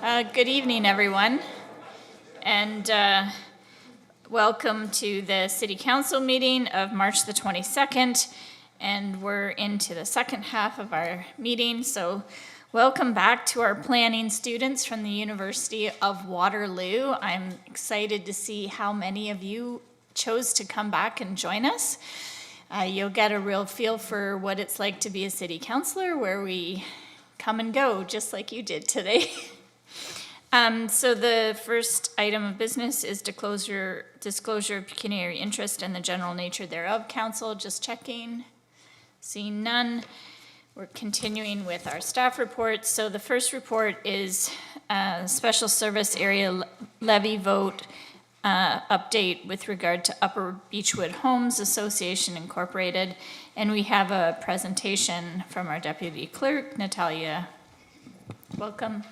Good evening, everyone, and welcome to the City Council meeting of March the 22nd, and we're into the second half of our meeting, so welcome back to our planning students from the University of Waterloo. I'm excited to see how many of you chose to come back and join us. You'll get a real feel for what it's like to be a city councilor, where we come and go, just like you did today. So the first item of business is disclosure of pecuniary interest and the general nature thereof. Council, just checking. Seeing none. We're continuing with our staff reports. So the first report is special service area levy vote update with regard to Upper Beechwood Homes Association Incorporated. And we have a presentation from our deputy clerk, Natalia. Welcome.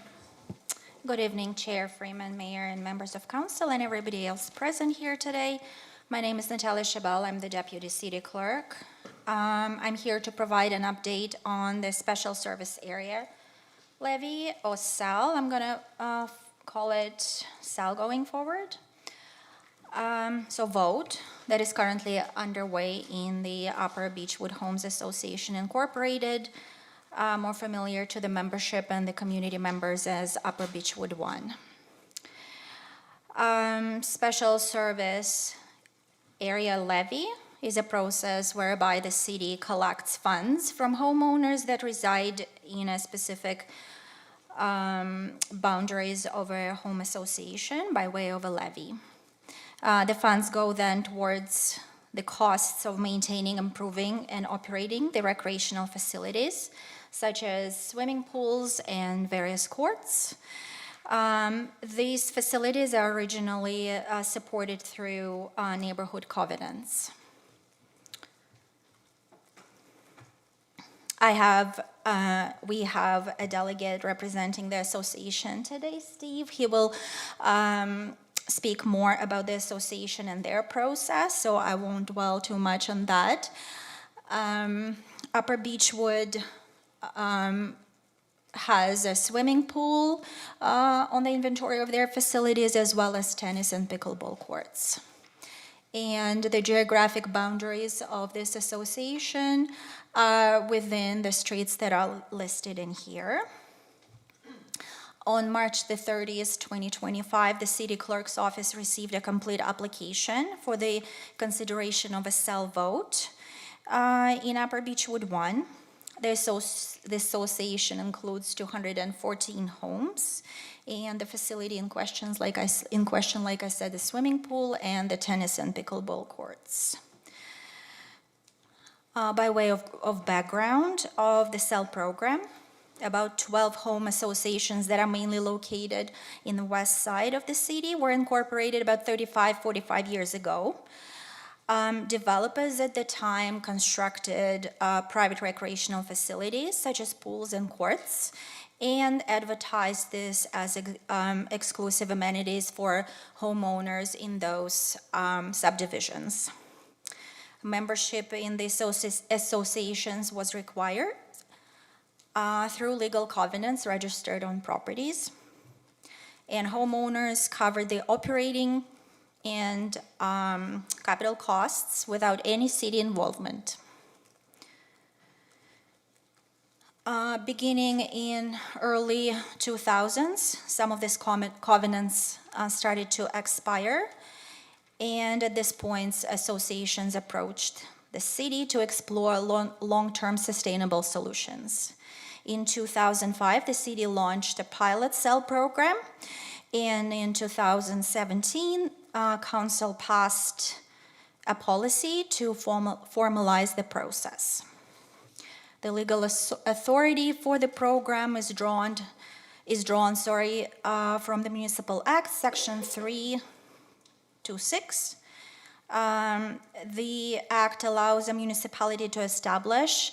Good evening, Chair Freeman, Mayor, and members of Council, and everybody else present here today. My name is Natalia Chabal. I'm the Deputy City Clerk. I'm here to provide an update on the Special Service Area Levy, or SAL. I'm going to call it SAL going forward. So vote that is currently underway in the Upper Beechwood Homes Association Incorporated, more familiar to the membership and the community members as Upper Beechwood 1. Special Service Area Levy is a process whereby the city collects funds from homeowners that reside in a specific boundaries of a home association by way of a levy. The funds go then towards the costs of maintaining, improving, and operating the recreational facilities, such as swimming pools and various courts. These facilities are originally supported through neighborhood covenants. We have a delegate representing the association today, Steve. He will speak more about the association and their process, so I won't dwell too much on that. Upper Beechwood has a swimming pool on the inventory of their facilities, as well as tennis and pickleball courts. And the geographic boundaries of this association are within the streets that are listed in here. On March the 30th, 2025, the City Clerk's Office received a complete application for the consideration of a SAL vote in Upper Beechwood 1. The association includes 214 homes, and the facility in question, like I said, the swimming pool and the tennis and pickleball courts. By way of background of the SAL program, about 12 home associations that are mainly located in the west side of the city were incorporated about 45 years ago. Developers at the time constructed private recreational facilities such as pools and courts and advertised this as exclusive amenities for homeowners in those subdivisions. Membership in the associations was required through legal covenants registered on properties, and homeowners covered the operating and capital costs without any city involvement. Beginning in early 2000s, some of these covenants started to expire, and at this point, associations approached the city to explore long-term sustainable solutions. In 2005, the city launched a pilot SAL program, and in 2017, Council passed a policy to formalize the process. The legal authority for the program is drawn from the Municipal Act, Section 326. The Act allows a municipality to establish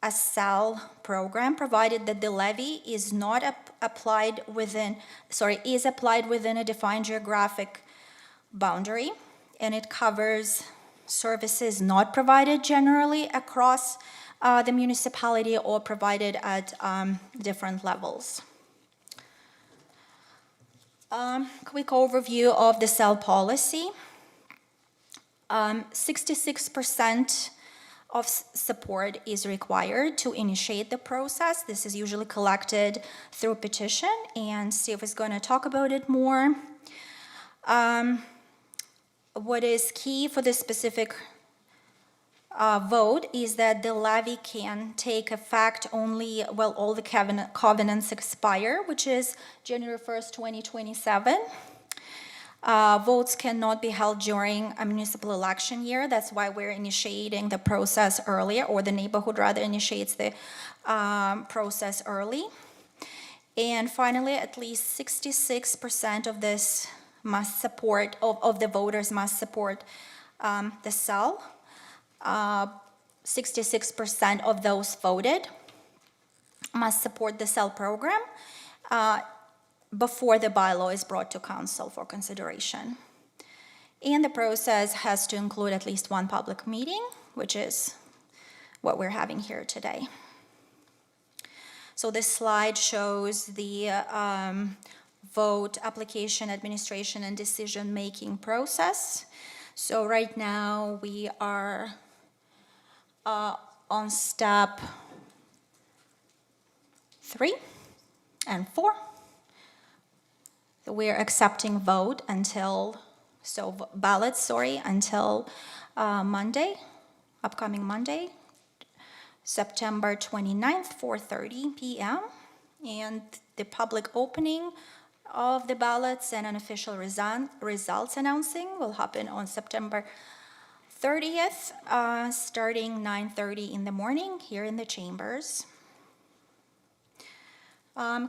a SAL program, provided that the levy is not applied within a defined geographic boundary, and it covers services not provided generally across the municipality or provided at different levels. Quick overview of the cell policy. 66% of support is required to initiate the process. This is usually collected through petition, and Steve is going to talk about it more. What is key for this specific vote is that the levy can take effect only while all the covenants expire, which is January 1st, 2027. Votes cannot be held during a municipal election year. That's why we're initiating the process earlier, or the neighborhood rather initiates the process early. And finally, at least 66% of this must support, of the voters must support the cell. 66% of those voted must support the cell program before the bylaw is brought to council for consideration. And the process has to include at least one public meeting, which is what we're having here today. So this slide shows the vote, application, administration, and decision-making process. So right now we are on step 3 and 4. So we're accepting vote until, ballots, until Monday, upcoming Monday, September 29th, 4:30 p.m. And the public opening of the ballots and an official results announcing will happen on September 30th, starting 9:30 in the morning here in the chambers.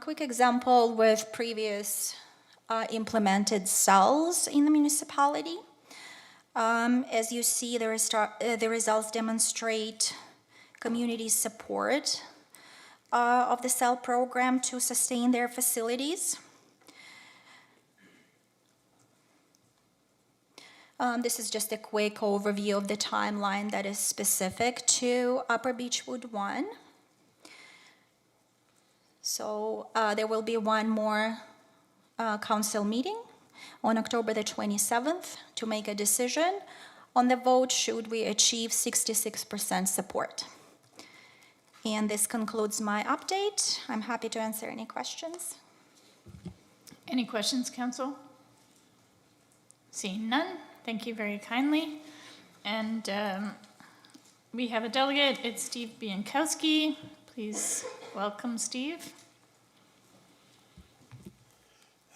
Quick example with previous implemented cells in the municipality. As you see, the results demonstrate community support of the cell program to sustain their facilities. This is just a quick overview of the timeline that is specific to Upper Beechwood 1. So there will be one more council meeting on October the 27th to make a decision on the vote should we achieve 66% support. And this concludes my update. I'm happy to answer any questions. Any questions, council? Seeing none, thank you very kindly. And we have a delegate, it's Steve Biankowski. Please welcome Steve.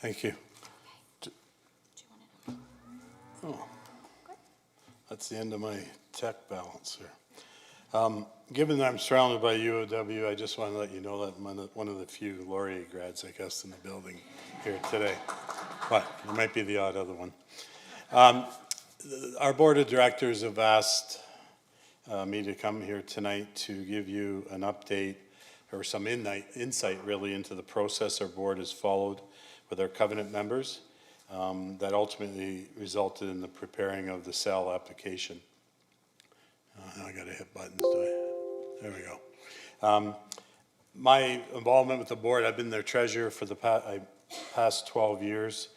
Thank you. Oh, that's the end of my tech balance here. Given that I'm surrounded by UOW, I just want to let you know that I'm one of the few laureate grads, I guess, in the building here today. But there might be the odd other one. Our board of directors have asked me to come here tonight to give you an update or some insight really into the process our board has followed with our covenant members that ultimately resulted in the preparing of the cell application. Now I gotta hit buttons, do I? There we go. My involvement with the board, I've been their treasurer for the past 12 years.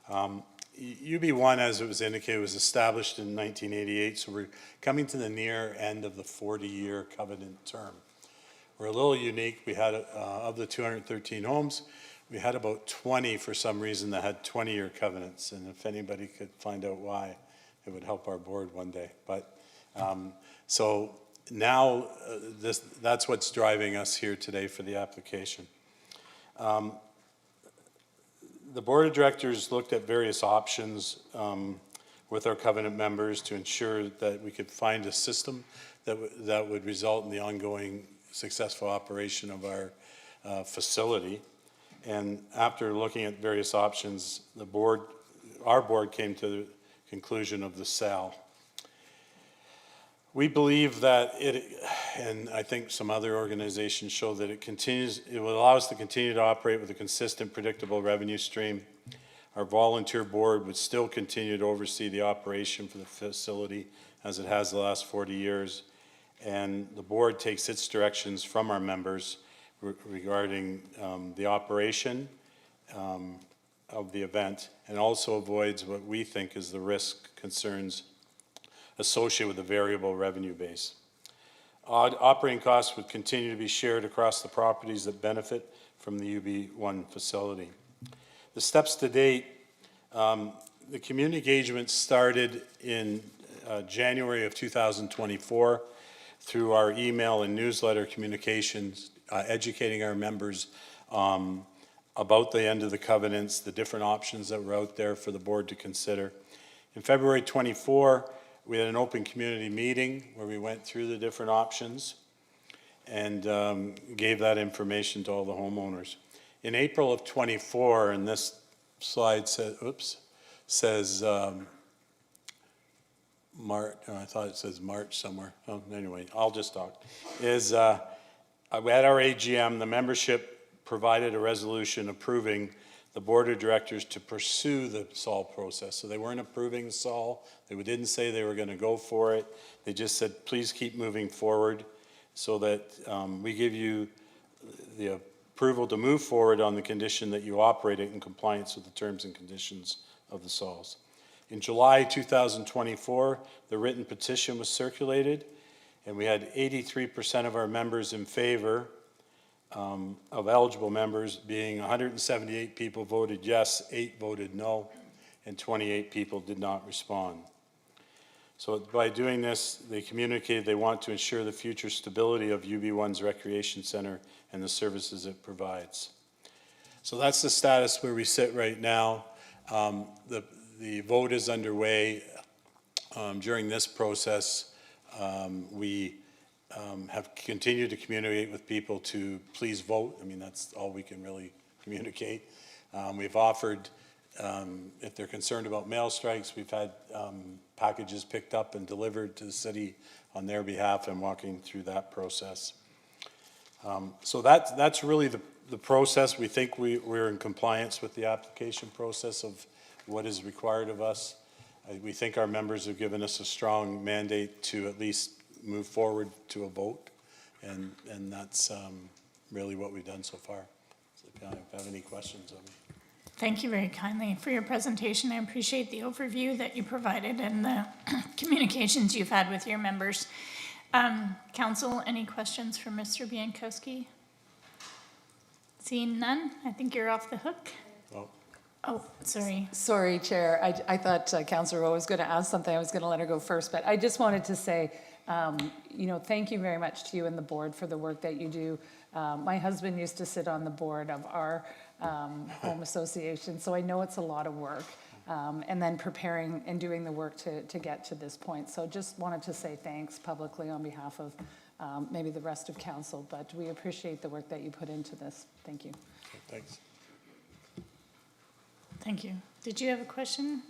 UB1, as it was indicated, was established in 1988, so we're coming to the near end of the 40-year covenant term. We're a little unique. We had, of the 213 homes, we had about 20 for some reason that had 20-year covenants, and if anybody could find out why, it would help our board one day. But so now that's what's driving us here today for the application. The board of directors looked at various options with our covenant members to ensure that we could find a system that would result in the ongoing successful operation of our facility. And after looking at various options, our board came to the conclusion of the cell. We believe that and I think some other organizations show that it will allow us to continue to operate with a consistent, predictable revenue stream. Our volunteer board would still continue to oversee the operation for the facility as it has the last 40 years. And the board takes its directions from our members regarding the operation of the event, and also avoids what we think is the risk concerns associated with the variable revenue base. Operating costs would continue to be shared across the properties that benefit from the UB1 facility. The steps to date, the community engagement started in January of 2024 through our email and newsletter communications, educating our members about the end of the covenants, the different options that were out there for the board to consider. In February 24, we had an open community meeting where we went through the different options and gave that information to all the homeowners. In April of 24, and this slide says March, I thought it says March somewhere. Oh, anyway, I'll just talk. We had our AGM, the membership provided a resolution approving the board of directors to pursue the SOL process. So they weren't approving the SOL. They didn't say they were going to go for it. They just said, please keep moving forward so that we give you the approval to move forward on the condition that you operate it in compliance with the terms and conditions of the SOLs. In July 2024, the written petition was circulated, and we had 83% of our members in favor of eligible members, being 178 people voted yes, 8 voted no, and 28 people did not respond. So by doing this, they communicated they want to ensure the future stability of UB1's recreation center and the services it provides. So that's the status where we sit right now. The vote is underway. During this process, we have continued to communicate with people to please vote. I mean, that's all we can really communicate. We've offered, if they're concerned about mail strikes, we've had packages picked up and delivered to the city on their behalf and walking through that process. So that's really the process. We think we're in compliance with the application process of what is required of us. We think our members have given us a strong mandate to at least move forward to a vote, and that's really what we've done so far. So if you have any questions of me. Thank you very kindly for your presentation. I appreciate the overview that you provided and the communications you've had with your members. Council, any questions for Mr. Biankowski? Seeing none, I think you're off the hook. Oh, sorry. Sorry, Chair. I thought Councillor Rowe was going to ask something. I was going to let her go first, but I just wanted to say, thank you very much to you and the board for the work that you do. My husband used to sit on the board of our home association, so I know it's a lot of work. And then preparing and doing the work to get to this point. So just wanted to say thanks publicly on behalf of maybe the rest of council, but we appreciate the work that you put into this. Thank you. Okay, thanks. Thank you. Did you have a question?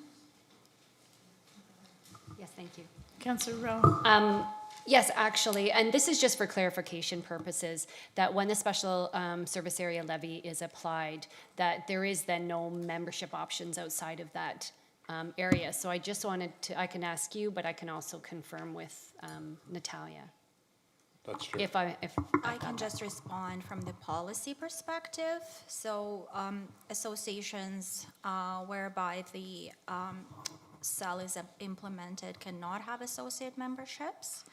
Yes, thank you. Councillor Rowe. Yes, actually, and this is just for clarification purposes, that when the special service area levy is applied, that there is then no membership options outside of that area. So I just wanted to, I can ask you, but I can also confirm with Natalia. That's true. If I can just respond from the policy perspective. So associations whereby the cell is implemented cannot have associate memberships.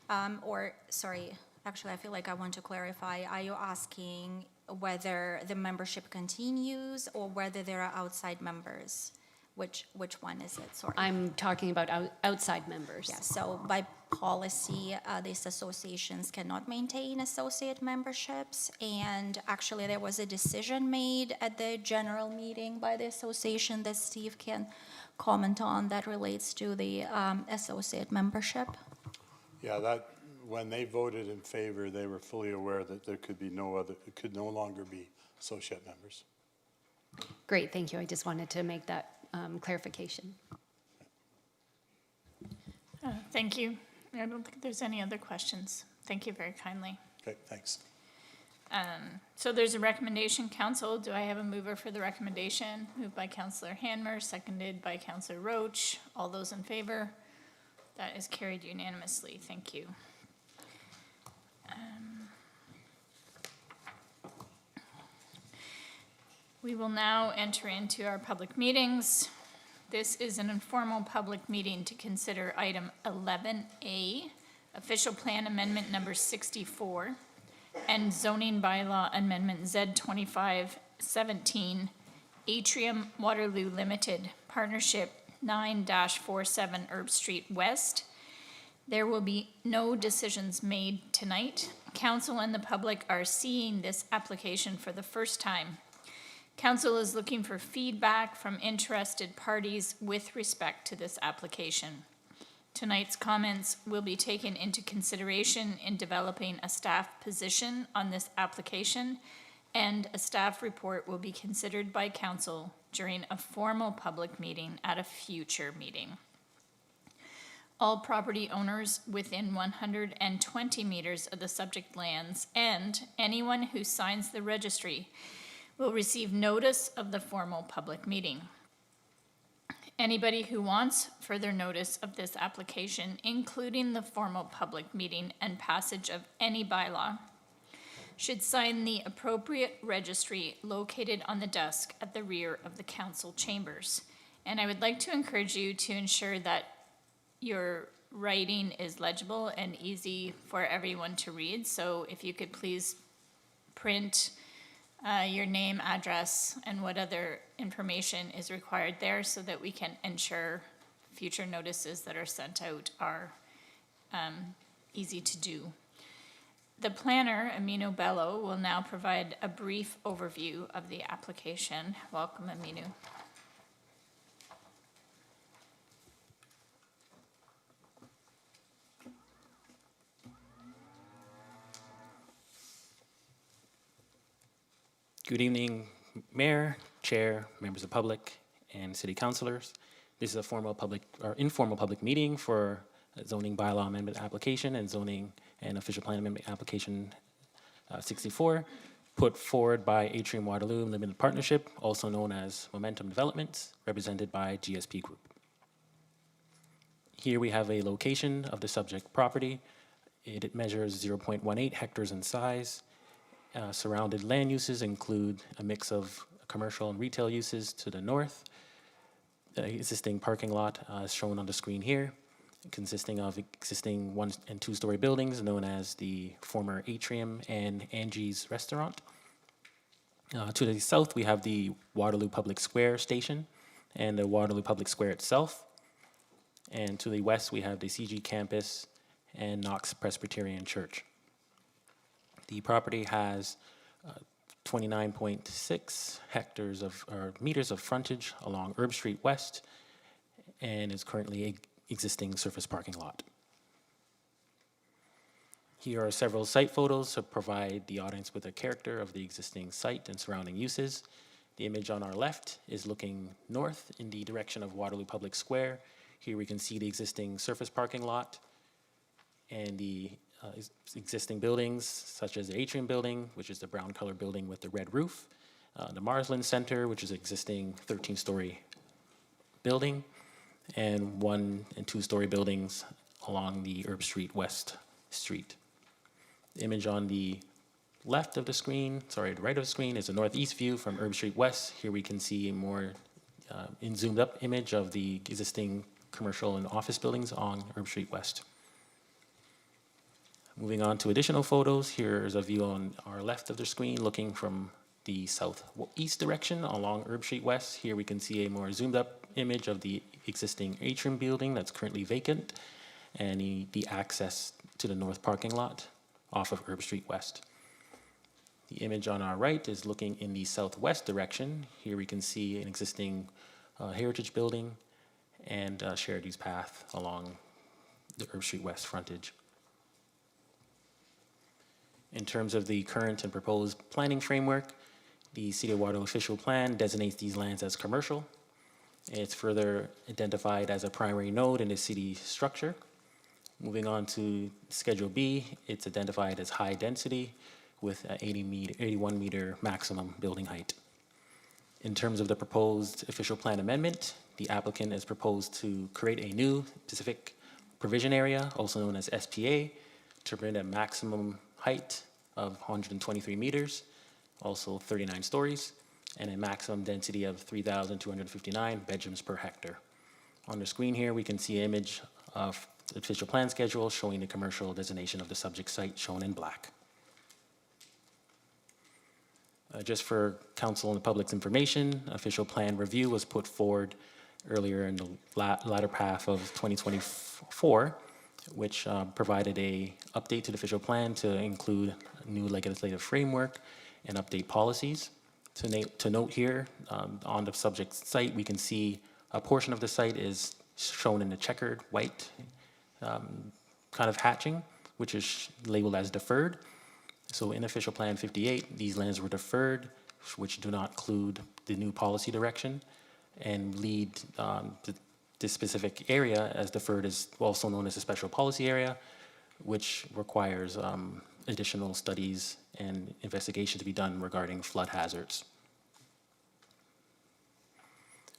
Actually, I feel like I want to clarify. Are you asking whether the membership continues or whether there are outside members? Which one is it? Sorry. I'm talking about outside members. Yeah, so by policy, these associations cannot maintain associate memberships. And actually, there was a decision made at the general meeting by the association that Steve can comment on that relates to the associate membership. Yeah, that when they voted in favor, they were fully aware that there could be it could no longer be associate members. Great, thank you. I just wanted to make that clarification. Thank you. I don't think there's any other questions. Thank you very kindly. Okay, thanks. So there's a recommendation, council. Do I have a mover for the recommendation? Moved by Councillor Hanmer, seconded by Councillor Roach. All those in favor? That is carried unanimously. Thank you. We will now enter into our public meetings. This is an informal public meeting to consider item 11A, official plan amendment number 64, and zoning bylaw amendment Z2517, Atrium Waterloo Limited, Partnership 9-47 Herb Street West. There will be no decisions made tonight. Council and the public are seeing this application for the first time. Council is looking for feedback from interested parties with respect to this application. Tonight's comments will be taken into consideration in developing a staff position on this application, and a staff report will be considered by council during a formal public meeting at a future meeting. All property owners within 120 meters of the subject lands and anyone who signs the registry will receive notice of the formal public meeting. Anybody who wants further notice of this application, including the formal public meeting and passage of any bylaw, should sign the appropriate registry located on the desk at the rear of the council chambers. And I would like to encourage you to ensure that your writing is legible and easy for everyone to read. So if you could please print your name, address, and what other information is required there so that we can ensure future notices that are sent out are easy to do. The planner, Aminu Bello, will now provide a brief overview of the application. Welcome, Aminu. Good evening, Mayor, Chair, members of the public, and City Councilors. This is a formal public or informal public meeting for zoning bylaw amendment application and zoning and official plan amendment application 64, put forward by Atrium Waterloo Limited Partnership, also known as Momentum Developments, represented by GSP Group. Here we have a location of the subject property. It measures 0.18 hectares in size. Surrounded land uses include a mix of commercial and retail uses to the north. The existing parking lot is shown on the screen here, consisting of existing 1- and 2-story buildings known as the former Atrium and Angie's Restaurant. To the south, we have the Waterloo Public Square station and the Waterloo Public Square itself. And to the west, we have the CG campus and Knox Presbyterian Church. The property has 29.6 hectares or meters of frontage along Herb Street West and is currently an existing surface parking lot. Here are several site photos to provide the audience with a character of the existing site and surrounding uses. The image on our left is looking north in the direction of Waterloo Public Square. Here we can see the existing surface parking lot and the existing buildings, such as the Atrium building, which is the brown color building with the red roof, the Marsland Center, which is an existing 13-story building, and 1- and 2-story buildings along the Herb Street West Street. The image on the left of the screen, the right of the screen, is a northeast view from Herb Street West. Here we can see a more zoomed up image of the existing commercial and office buildings on Herb Street West. Moving on to additional photos, here's a view on our left of the screen looking from the southeast direction along Herb Street West. Here we can see a more zoomed up image of the existing Atrium building that's currently vacant and the access to the north parking lot off of Herb Street West. The image on our right is looking in the southwest direction. Here we can see an existing heritage building and shared use path along the Herb Street West frontage. In terms of the current and proposed planning framework, the City of Waterloo official plan designates these lands as commercial. It's further identified as a primary node in the city structure. Moving on to Schedule B, it's identified as high density with an 81 meter maximum building height. In terms of the proposed official plan amendment, the applicant has proposed to create a new specific provision area, also known as SPA, to permit a maximum height of 123 meters, also 39 stories, and a maximum density of 3,259 bedrooms per hectare. On the screen here, we can see an image of the official plan schedule showing the commercial designation of the subject site shown in black. Just for council and the public's information, official plan review was put forward earlier in the latter half of 2024, which provided a update to the official plan to include a new legislative framework and update policies. To note here, on the subject site, we can see a portion of the site is shown in the checkered white kind of hatching, which is labeled as deferred. So in official plan 58, these lands were deferred, which do not include the new policy direction, and lead this specific area as deferred is also known as a special policy area, which requires additional studies and investigation to be done regarding flood hazards.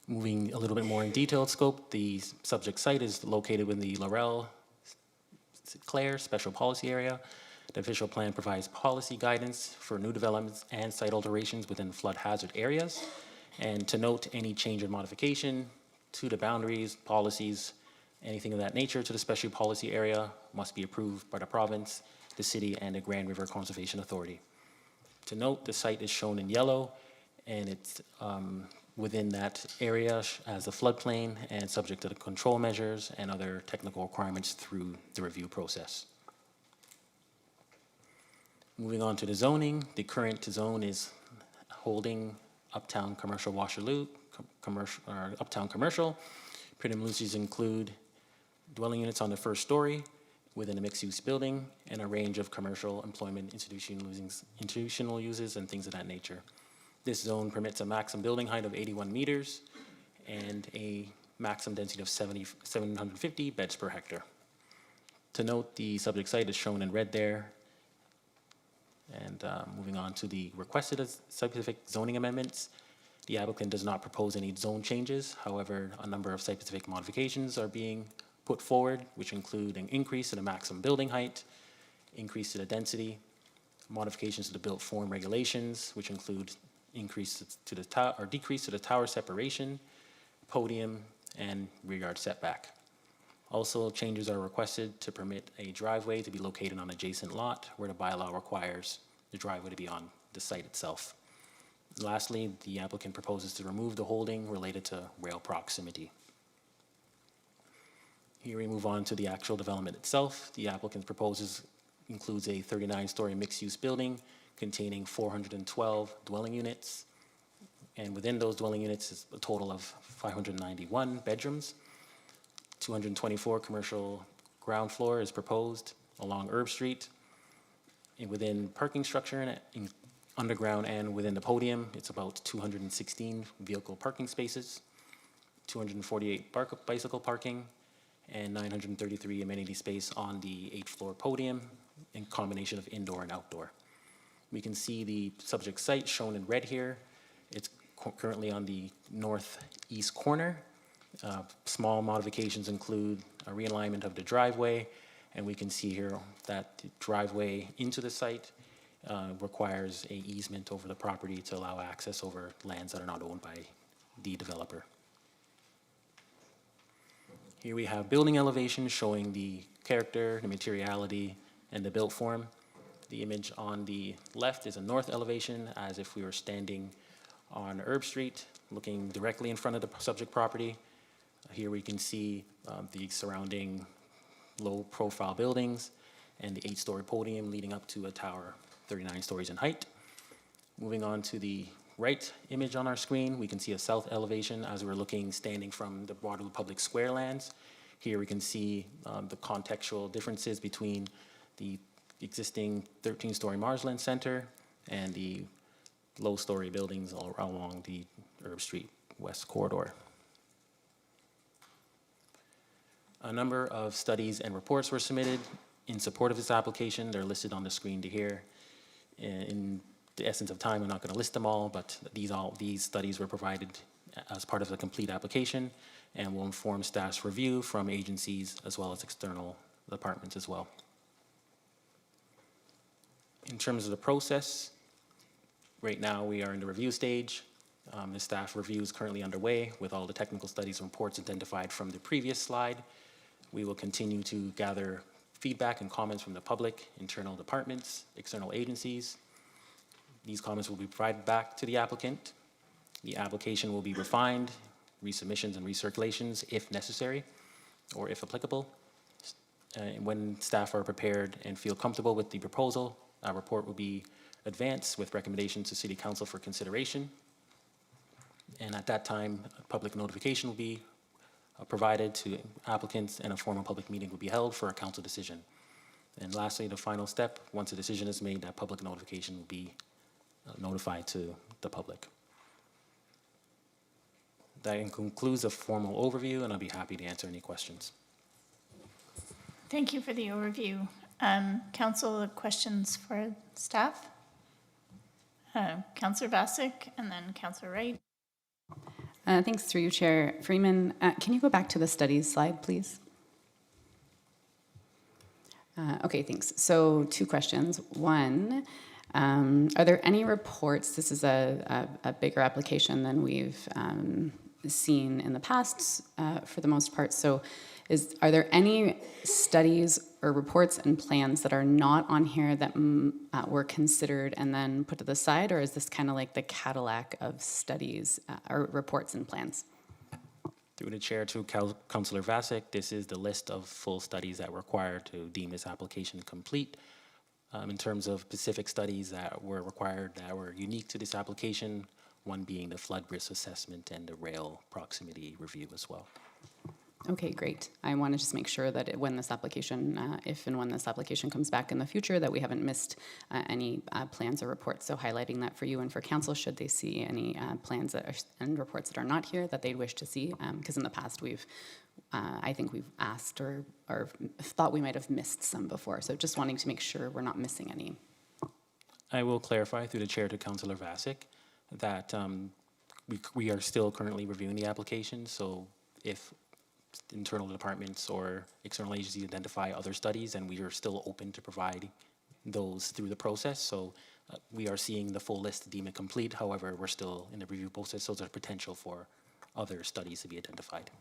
Moving a little bit more in detailed scope, the subject site is located within the Laurel Clare Special Policy Area. The official plan provides policy guidance for new developments and site alterations within flood hazard areas. And to note, any change or modification to the boundaries, policies, anything of that nature to the special policy area must be approved by the province, the city, and the Grand River Conservation Authority. To note, the site is shown in yellow, and it's within that area as a floodplain and subject to the control measures and other technical requirements through the review process. Moving on to the zoning, the current zone is holding Uptown Commercial Waterloo, Uptown Commercial. Pretty much include dwelling units on the first story within a mixed-use building and a range of commercial, employment, institutional uses, and things of that nature. This zone permits a maximum building height of 81 meters and a maximum density of 750 beds per hectare. To note, the subject site is shown in red there. And moving on to the requested site-specific zoning amendments, the applicant does not propose any zone changes. However, a number of site-specific modifications are being put forward, which include an increase in the maximum building height, increase to the density, modifications to the built form regulations, which include increase to the tower or decrease to the tower separation, podium, and rear yard setback. Also, changes are requested to permit a driveway to be located on adjacent lot where the bylaw requires the driveway to be on the site itself. Lastly, the applicant proposes to remove the holding related to rail proximity. Here we move on to the actual development itself. The applicant includes a 39-story mixed-use building containing 412 dwelling units. And within those dwelling units is a total of 591 bedrooms. 224 commercial ground floor is proposed along Herb Street. And within parking structure and underground and within the podium, it's about 216 vehicle parking spaces, 248 bicycle parking, and 933 amenity space on the 8th floor podium in combination of indoor and outdoor. We can see the subject site shown in red here. It's currently on the northeast corner. Small modifications include a realignment of the driveway, and we can see here that the driveway into the site requires an easement over the property to allow access over lands that are not owned by the developer. Here we have building elevation showing the character, the materiality, and the built form. The image on the left is a north elevation, as if we were standing on Herb Street, looking directly in front of the subject property. Here we can see the surrounding low-profile buildings and the 8-story podium leading up to a tower 39 stories in height. Moving on to the right image on our screen, we can see a south elevation as we're looking standing from the Waterloo Public Square lands. Here we can see the contextual differences between the existing 13-story Marsland Center and the low-story buildings all along the Herb Street West corridor. A number of studies and reports were submitted in support of this application. They're listed on the screen to here. In the essence of time, I'm not going to list them all, but these studies were provided as part of the complete application and will inform staff's review from agencies as well as external departments as well. In terms of the process, right now we are in the review stage. The staff review is currently underway with all the technical studies and reports identified from the previous slide. We will continue to gather feedback and comments from the public, internal departments, external agencies. These comments will be provided back to the applicant. The application will be refined, resubmissions and recirculations if necessary or if applicable. When staff are prepared and feel comfortable with the proposal, our report will be advanced with recommendations to City Council for consideration. And at that time, a public notification will be provided to applicants and a formal public meeting will be held for a council decision. And lastly, the final step, once a decision is made, that public notification will be notified to the public. That concludes a formal overview, and I'll be happy to answer any questions. Thank you for the overview. Council, questions for staff? Councillor Vasek and then Councillor Wright. Thanks, through you, Chair Freeman. Can you go back to the studies slide, please? Okay, thanks. So 2 questions. One, are there any reports, this is a bigger application than we've seen in the past for the most part, so are there any studies or reports and plans that are not on here that were considered and then put to the side, or is this kind of like the Cadillac of studies or reports and plans? Through the chair to Councillor Vasek, this is the list of full studies that were required to deem this application complete. In terms of specific studies that were required that were unique to this application, one being the flood risk assessment and the rail proximity review as well. Okay, great. I want to just make sure that when this application, if and when this application comes back in the future, that we haven't missed any plans or reports. So highlighting that for you and for council, should they see any plans that are, and reports that are not here that they'd wish to see, because in the past I think we've asked or thought we might have missed some before. So just wanting to make sure we're not missing any. I will clarify through the chair to Councillor Vasek that we are still currently reviewing the application. So if internal departments or external agencies identify other studies, and we are still open to provide those through the process. So we are seeing the full list to deem it complete. However, we're still in the review process, so there's potential for other studies to be identified.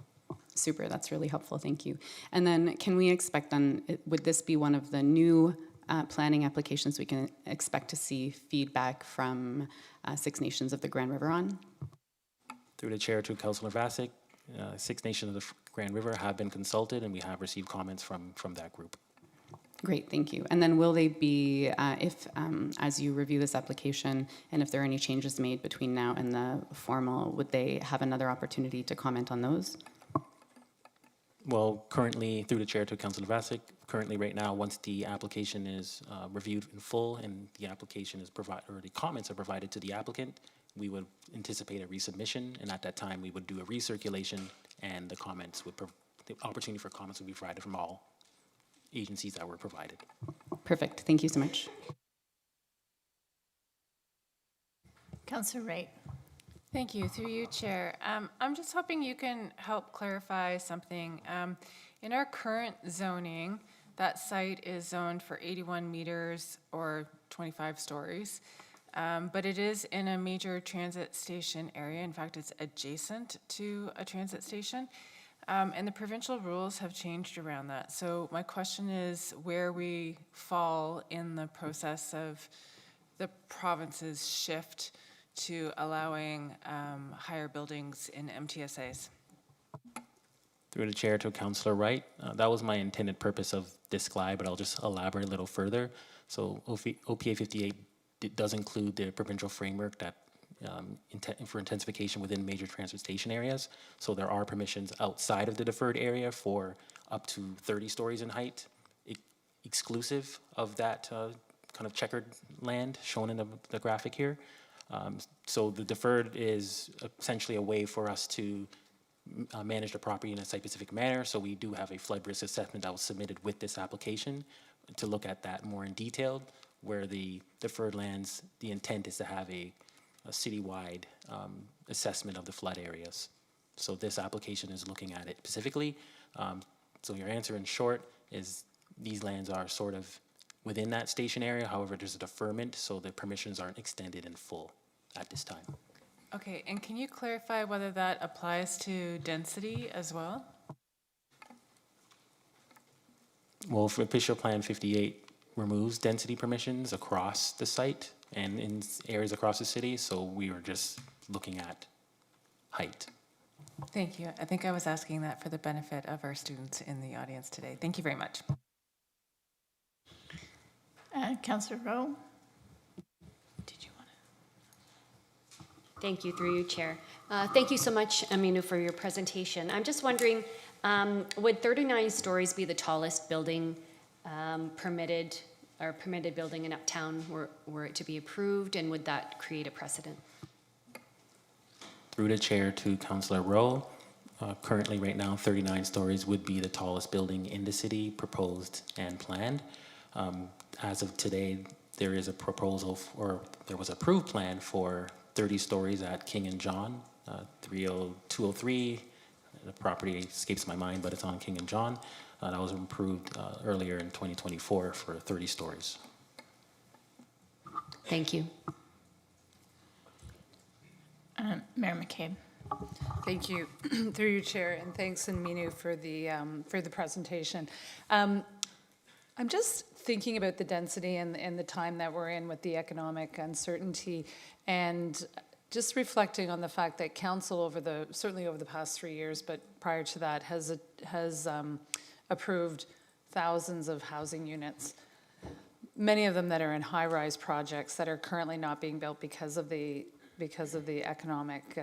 Super, that's really helpful, thank you. And then can we expect then, would this be one of the new planning applications we can expect to see feedback from Six Nations of the Grand River on? Through the chair to Councillor Vasek, Six Nations of the Grand River have been consulted, and we have received comments from that group. Great, thank you. And then will they be, as you review this application, and if there are any changes made between now and the formal, would they have another opportunity to comment on those? Well, currently, through the chair to Councillor Vasek, currently right now, once the application is reviewed in full and the application is provided, or the comments are provided to the applicant, we would anticipate a resubmission, and at that time, we would do a recirculation, and the opportunity for comments would be provided from all agencies that were provided. Perfect, thank you so much. Councillor Wright. Thank you. Through you, Chair. I'm just hoping you can help clarify something. In our current zoning, that site is zoned for 81 meters or 25 stories, but it is in a major transit station area. In fact, it's adjacent to a transit station, and the provincial rules have changed around that. So my question is where we fall in the process of the province's shift to allowing higher buildings in MTSAs. Through the chair to Councillor Wright, that was my intended purpose of this slide, but I'll just elaborate a little further. So OPA 58 does include the provincial framework that for intensification within major transit station areas. So there are permissions outside of the deferred area for up to 30 stories in height, exclusive of that kind of checkered land shown in the graphic here. So the deferred is essentially a way for us to manage the property in a site-specific manner. So we do have a flood risk assessment that was submitted with this application to look at that more in detail, where the deferred lands, the intent is to have a citywide assessment of the flood areas. So this application is looking at it specifically. So your answer in short is these lands are sort of within that station area. However, there's a deferment, so the permissions aren't extended in full at this time. Okay, and can you clarify whether that applies to density as well? Well, for official plan 58 removes density permissions across the site and in areas across the city, so we were just looking at height. Thank you. I think I was asking that for the benefit of our students in the audience today. Thank you very much. Councillor Rowe? Did you want to? Thank you, through you, Chair. Thank you so much, Aminu, for your presentation. I'm just wondering, would 39 stories be the tallest building permitted building in Uptown were it to be approved, and would that create a precedent? Through the chair to Councillor Rowe, currently right now 39 stories would be the tallest building in the city, proposed and planned. As of today, there is a proposal, or there was an approved plan for 30 stories at King and John, 203. The property escapes my mind, but it's on King and John. That was approved earlier in 2024 for 30 stories. Thank you. Mayor McCabe. Thank you, through you, Chair, and thanks, Minu, for the presentation. I'm just thinking about the density and the time that we're in with the economic uncertainty, and just reflecting on the fact that council certainly over the past 3 years, but prior to that, has approved thousands of housing units, many of them that are in high-rise projects that are currently not being built because of the economic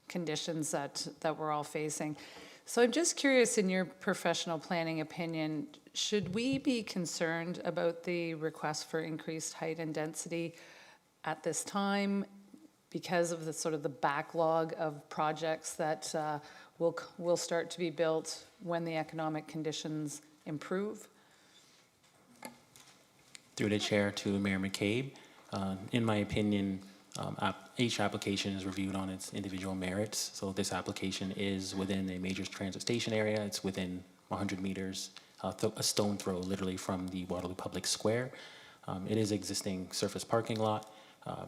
conditions that we're all facing. So I'm just curious, in your professional planning opinion, should we be concerned about the request for increased height and density at this time because of the sort of the backlog of projects that will start to be built when the economic conditions improve? Through the chair to Mayor McCabe, in my opinion, each application is reviewed on its individual merits. So this application is within a major transit station area. It's within 100 meters, a stone throw literally from the Waterloo Public Square. It is existing surface parking lot.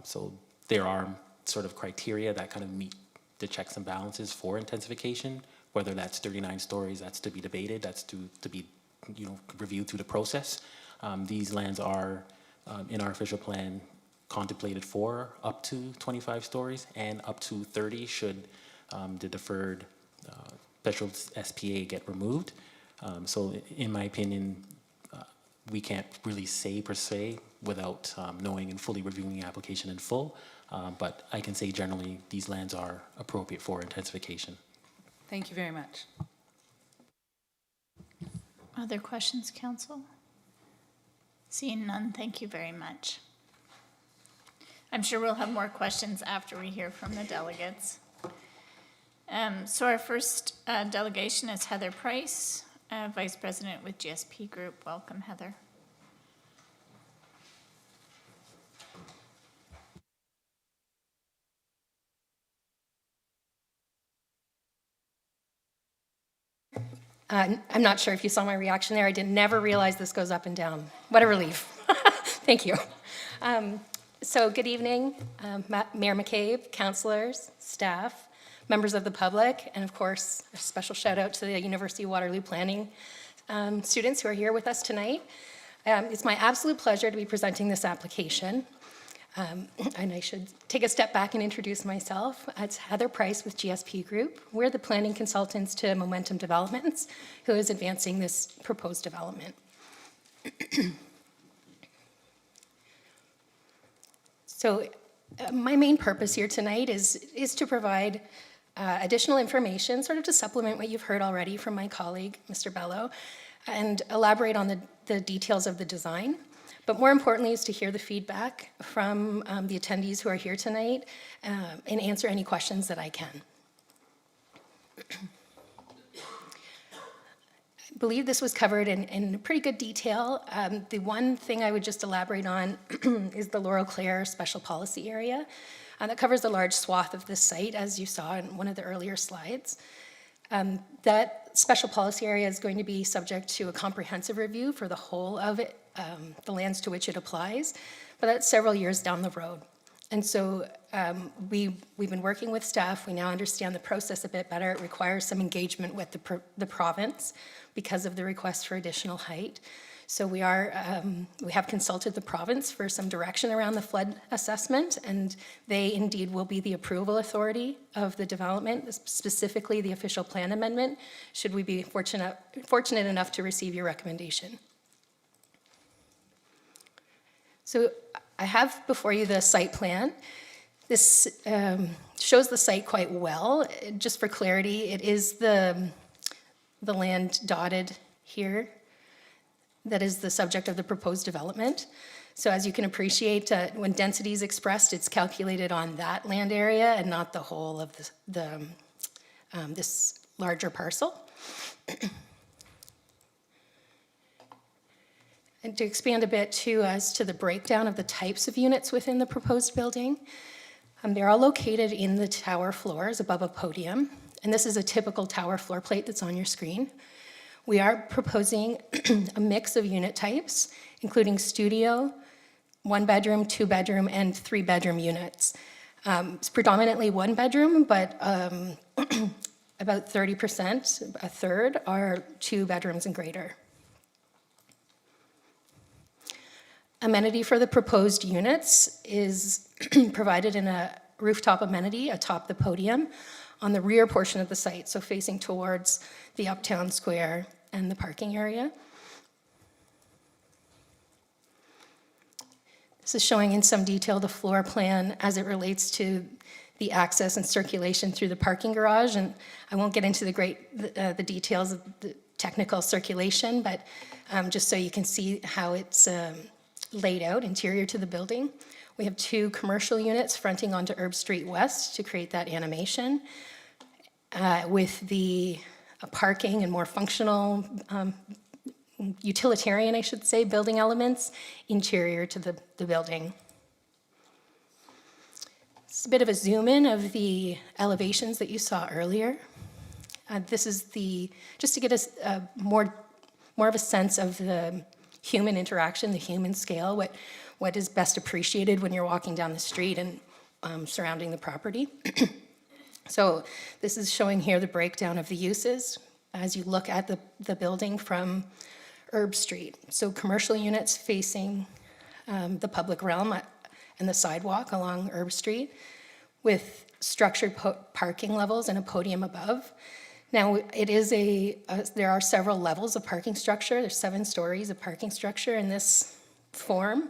So there are sort of criteria that kind of meet the checks and balances for intensification. Whether that's 39 stories, that's to be debated. That's to be reviewed through the process. These lands are in our official plan contemplated for up to 25 stories and up to 30 should the deferred special SPA get removed. So in my opinion, we can't really say per se without knowing and fully reviewing the application in full, but I can say generally these lands are appropriate for intensification. Thank you very much. Other questions, council? Seeing none, thank you very much. I'm sure we'll have more questions after we hear from the delegates. So our first delegation is Heather Price, Vice President with GSP Group. Welcome, Heather. I'm not sure if you saw my reaction there. I did never realize this goes up and down. What a relief. Thank you. So good evening, Mayor McCabe, councilors, staff, members of the public, and of course, a special shout out to the University of Waterloo planning students who are here with us tonight. It's my absolute pleasure to be presenting this application. And I should take a step back and introduce myself. It's Heather Price with GSP Group. We're the planning consultants to Momentum Developments, who is advancing this proposed development. So my main purpose here tonight is to provide additional information, sort of to supplement what you've heard already from my colleague, Mr. Bello, and elaborate on the details of the design. But more importantly is to hear the feedback from the attendees who are here tonight and answer any questions that I can. I believe this was covered in pretty good detail. The one thing I would just elaborate on is the Laurel Clare Special Policy Area. That covers a large swath of this site, as you saw in one of the earlier slides. That special policy area is going to be subject to a comprehensive review for the whole of it, the lands to which it applies, but that's several years down the road. And so we've been working with staff. We now understand the process a bit better. It requires some engagement with the province because of the request for additional height. So we have consulted the province for some direction around the flood assessment, and they indeed will be the approval authority of the development, specifically the official plan amendment, should we be fortunate enough to receive your recommendation. So I have before you the site plan. This shows the site quite well. Just for clarity, it is the land dotted here that is the subject of the proposed development. So as you can appreciate, when density is expressed, it's calculated on that land area and not the whole of this larger parcel. And to expand a bit too as to the breakdown of the types of units within the proposed building, they're all located in the tower floors above a podium. And this is a typical tower floor plate that's on your screen. We are proposing a mix of unit types, including studio, 1-bedroom, 2-bedroom, and 3-bedroom units. It's predominantly 1-bedroom, but about 30%, a third, are 2 bedrooms and greater. Amenity for the proposed units is provided in a rooftop amenity atop the podium on the rear portion of the site, so facing towards the uptown square and the parking area. This is showing in some detail the floor plan as it relates to the access and circulation through the parking garage, and I won't get into the details of the technical circulation, but just so you can see how it's laid out interior to the building. We have 2 commercial units fronting onto Herb Street West to create that animation, with the parking and more functional, utilitarian, I should say, building elements interior to the building. It's a bit of a zoom in of the elevations that you saw earlier. This is just to get us more of a sense of the human interaction, the human scale, what is best appreciated when you're walking down the street and surrounding the property. So this is showing here the breakdown of the uses as you look at the building from Herb Street. So commercial units facing the public realm and the sidewalk along Herb Street with structured parking levels and a podium above. Now, it is there are several levels of parking structure. There's 7 stories of parking structure in this form,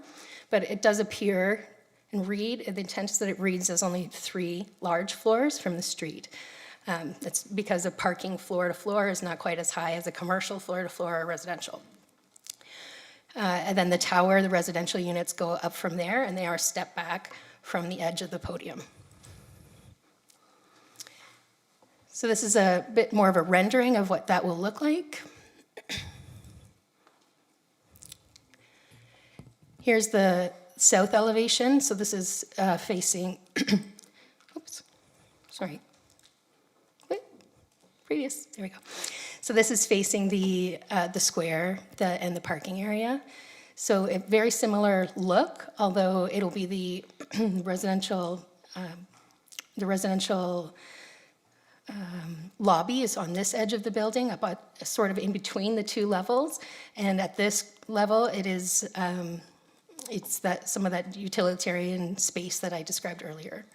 but it does appear and read, the intent is that it reads as only 3 large floors from the street. That's because a parking floor to floor is not quite as high as a commercial floor to floor or residential. And then the tower, the residential units go up from there, and they are stepped back from the edge of the podium. So this is a bit more of a rendering of what that will look like. Here's the south elevation. So this is facing, oops, sorry. Wait, previous, there we go. So this is facing the square and the parking area. So a very similar look, although it'll be the residential lobby is on this edge of the building, about sort of in between the 2 levels. And at this level, it is it's some of that utilitarian space that I described earlier.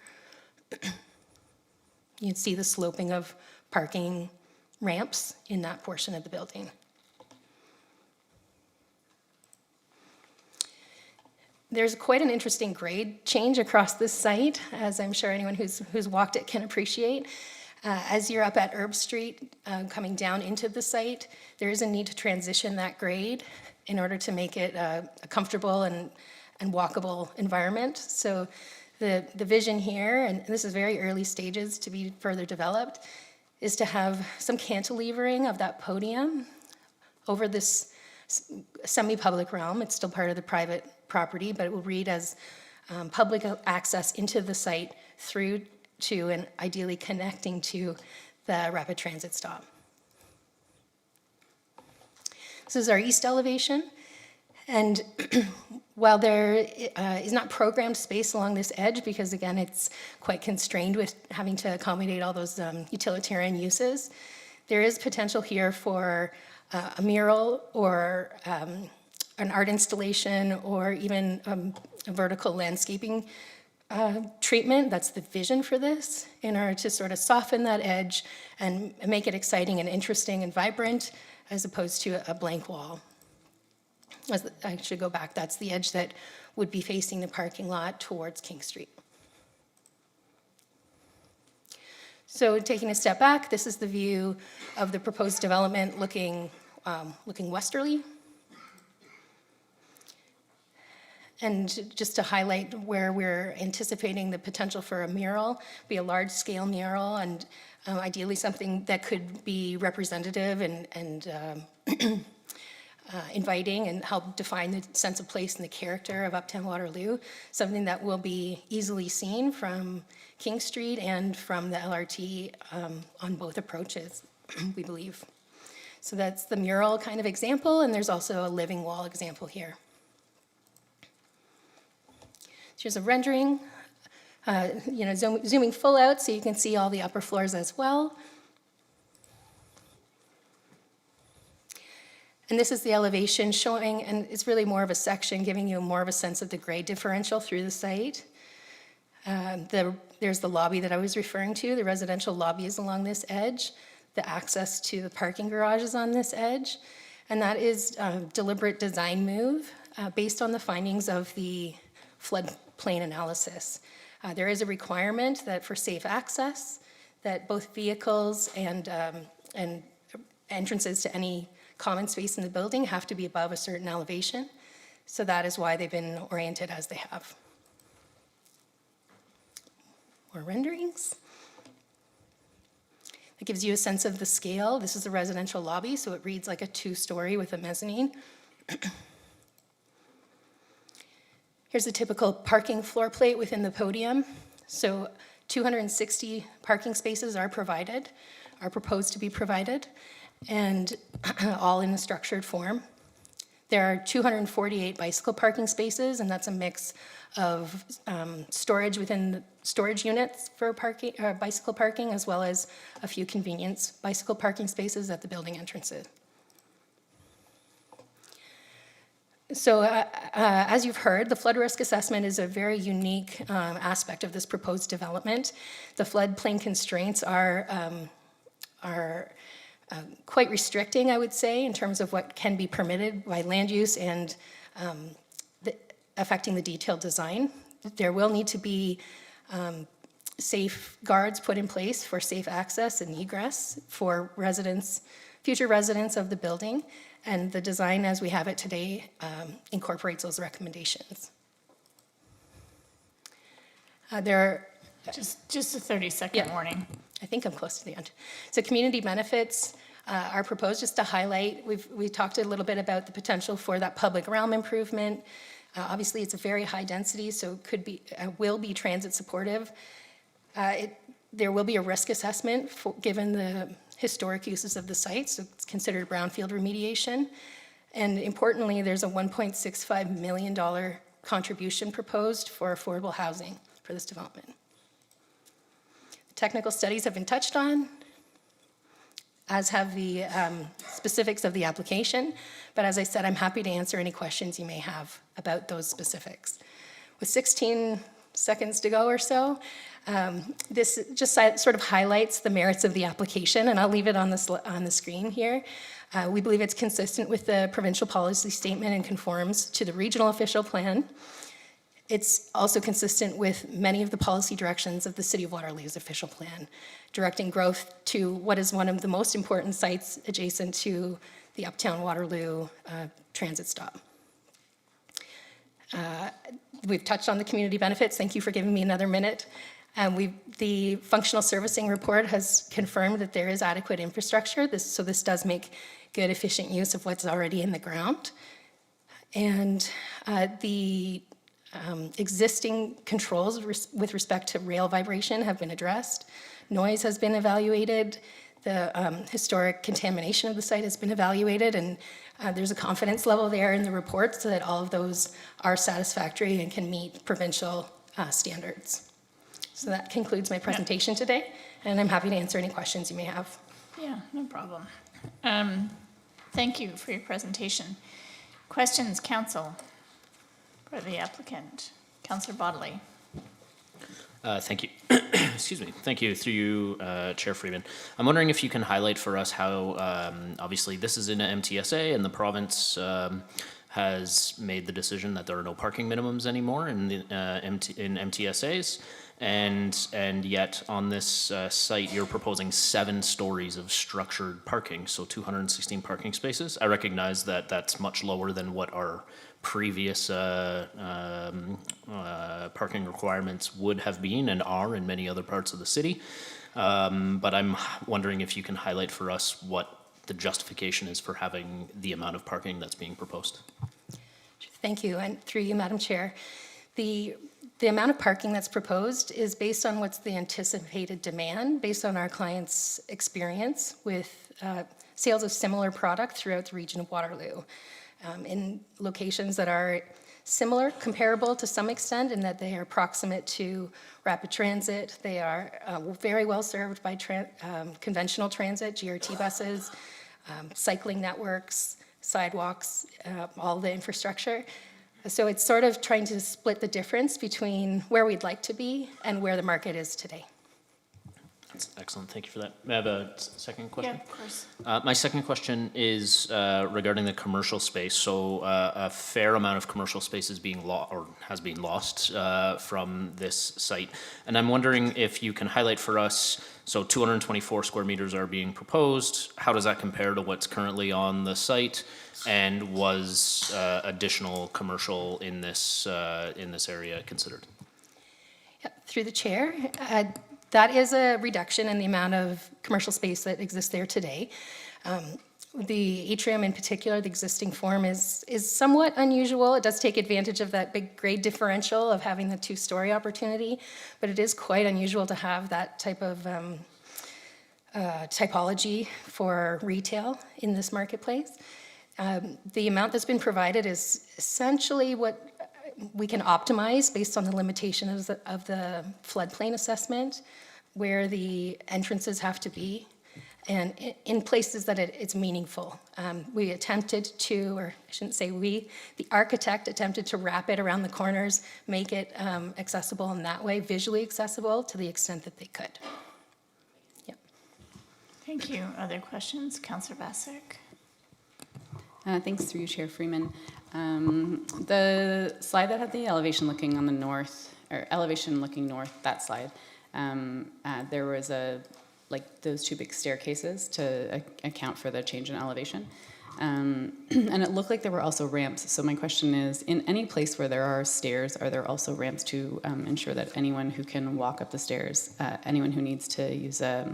You can see the sloping of parking ramps in that portion of the building. There's quite an interesting grade change across this site, as I'm sure anyone who's walked it can appreciate. As you're up at Herb Street, coming down into the site, there is a need to transition that grade in order to make it a comfortable and walkable environment. So the vision here, and this is very early stages to be further developed, is to have some cantilevering of that podium over this semi-public realm. It's still part of the private property, but it will read as public access into the site through to and ideally connecting to the rapid transit stop. This is our east elevation, and While there is not programmed space along this edge, because again, it's quite constrained with having to accommodate all those utilitarian uses, there is potential here for a mural or an art installation or even a vertical landscaping treatment. That's the vision for this, in order to sort of soften that edge and make it exciting and interesting and vibrant, as opposed to a blank wall. I should go back. That's the edge that would be facing the parking lot towards King Street. So taking a step back, this is the view of the proposed development looking westerly. And just to highlight where we're anticipating the potential for a mural, be a large-scale mural, and ideally something that could be representative and inviting and help define the sense of place and the character of Uptown Waterloo, something that will be easily seen from King Street and from the LRT on both approaches, we believe. So that's the mural kind of example, and there's also a living wall example here. Here's a rendering, zooming full out so you can see all the upper floors as well. And this is the elevation showing, and it's really more of a section giving you more of a sense of the grade differential through the site. There's the lobby that I was referring to. The residential lobby is along this edge. The access to the parking garage is on this edge. And that is a deliberate design move based on the findings of the floodplain analysis. There is a requirement that for safe access, that both vehicles and entrances to any common space in the building have to be above a certain elevation. So that is why they've been oriented as they have. More renderings. That gives you a sense of the scale. This is a residential lobby, so it reads like a 2-story with a mezzanine. Here's a typical parking floor plate within the podium. So 260 parking spaces are proposed to be provided, and all in a structured form. There are 248 bicycle parking spaces, and that's a mix of storage within storage units for parking, bicycle parking, as well as a few convenience bicycle parking spaces at the building entrances. So as you've heard, the flood risk assessment is a very unique aspect of this proposed development. The floodplain constraints are quite restricting, I would say, in terms of what can be permitted by land use and affecting the detailed design. There will need to be safeguards put in place for safe access and egress for residents, future residents of the building, and the design as we have it today incorporates those recommendations. Just a 30-second warning. I think I'm close to the end. So community benefits are proposed, just to highlight. We talked a little bit about the potential for that public realm improvement. Obviously, it's a very high density, so will be transit supportive. There will be a risk assessment given the historic uses of the site, so it's considered brownfield remediation. And importantly, there's a $1.65 million contribution proposed for affordable housing for this development. Technical studies have been touched on, as have the specifics of the application. But as I said, I'm happy to answer any questions you may have about those specifics. With 16 seconds to go or so, this just sort of highlights the merits of the application, and I'll leave it on the screen here. We believe it's consistent with the provincial policy statement and conforms to the regional official plan. It's also consistent with many of the policy directions of the City of Waterloo's official plan, directing growth to what is one of the most important sites adjacent to the Uptown Waterloo transit stop. We've touched on the community benefits. Thank you for giving me another minute. The functional servicing report has confirmed that there is adequate infrastructure, so this does make good, efficient use of what's already in the ground. And the existing controls with respect to rail vibration have been addressed. Noise has been evaluated. historic contamination of the site has been evaluated, and there's a confidence level there in the reports that all of those are satisfactory and can meet provincial standards. So that concludes my presentation today, and I'm happy to answer any questions you may have. Yeah, no problem. Thank you for your presentation. Questions, council, for the applicant? Councillor Bodley. Thank you. Excuse me. Thank you, through you, Chair Freeman. I'm wondering if you can highlight for us how, obviously, this is in a MTSA, and the province has made the decision that there are no parking minimums anymore in the in MTSAs, and yet on this site you're proposing 7 stories of structured parking, so 216 parking spaces. I recognize that that's much lower than what our previous parking requirements would have been and are in many other parts of the city. But I'm wondering if you can highlight for us what the justification is for having the amount of parking that's being proposed. Thank you, and through you, Madam Chair. The amount of parking that's proposed is based on what's the anticipated demand, based on our clients' experience with sales of similar product throughout the region of Waterloo, in locations that are similar, comparable to some extent, in that they are proximate to rapid transit. They are very well served by conventional transit, GRT buses, cycling networks, sidewalks, all the infrastructure. So it's sort of trying to split the difference between where we'd like to be and where the market is today. That's excellent. Thank you for that. May I have a second question? Yeah, of course. My second question is regarding the commercial space. So a fair amount of commercial space is being has been lost from this site, and I'm wondering if you can highlight for us. So 224 square meters are being proposed. How does that compare to what's currently on the site? And was additional commercial in this area considered? Through the chair, that is a reduction in the amount of commercial space that exists there today. The atrium in particular, the existing form, is somewhat unusual. It does take advantage of that big grade differential of having the 2-story opportunity, but it is quite unusual to have that type of typology for retail in this marketplace. The amount that's been provided is essentially what we can optimize based on the limitations of the floodplain assessment, where the entrances have to be, and in places that it's meaningful. We attempted to, or I shouldn't say we, the architect attempted to wrap it around the corners, make it accessible in that way, visually accessible to the extent that they could. Yep. Thank you. Other questions? Councillor Basak. Thanks, through you, Chair Freeman. The slide that had the elevation looking on the north, or elevation looking north, that slide, there was those 2 big staircases to account for the change in elevation. And it looked like there were also ramps. So my question is, in any place where there are stairs, are there also ramps to ensure that anyone who can walk up the stairs, anyone who needs to use a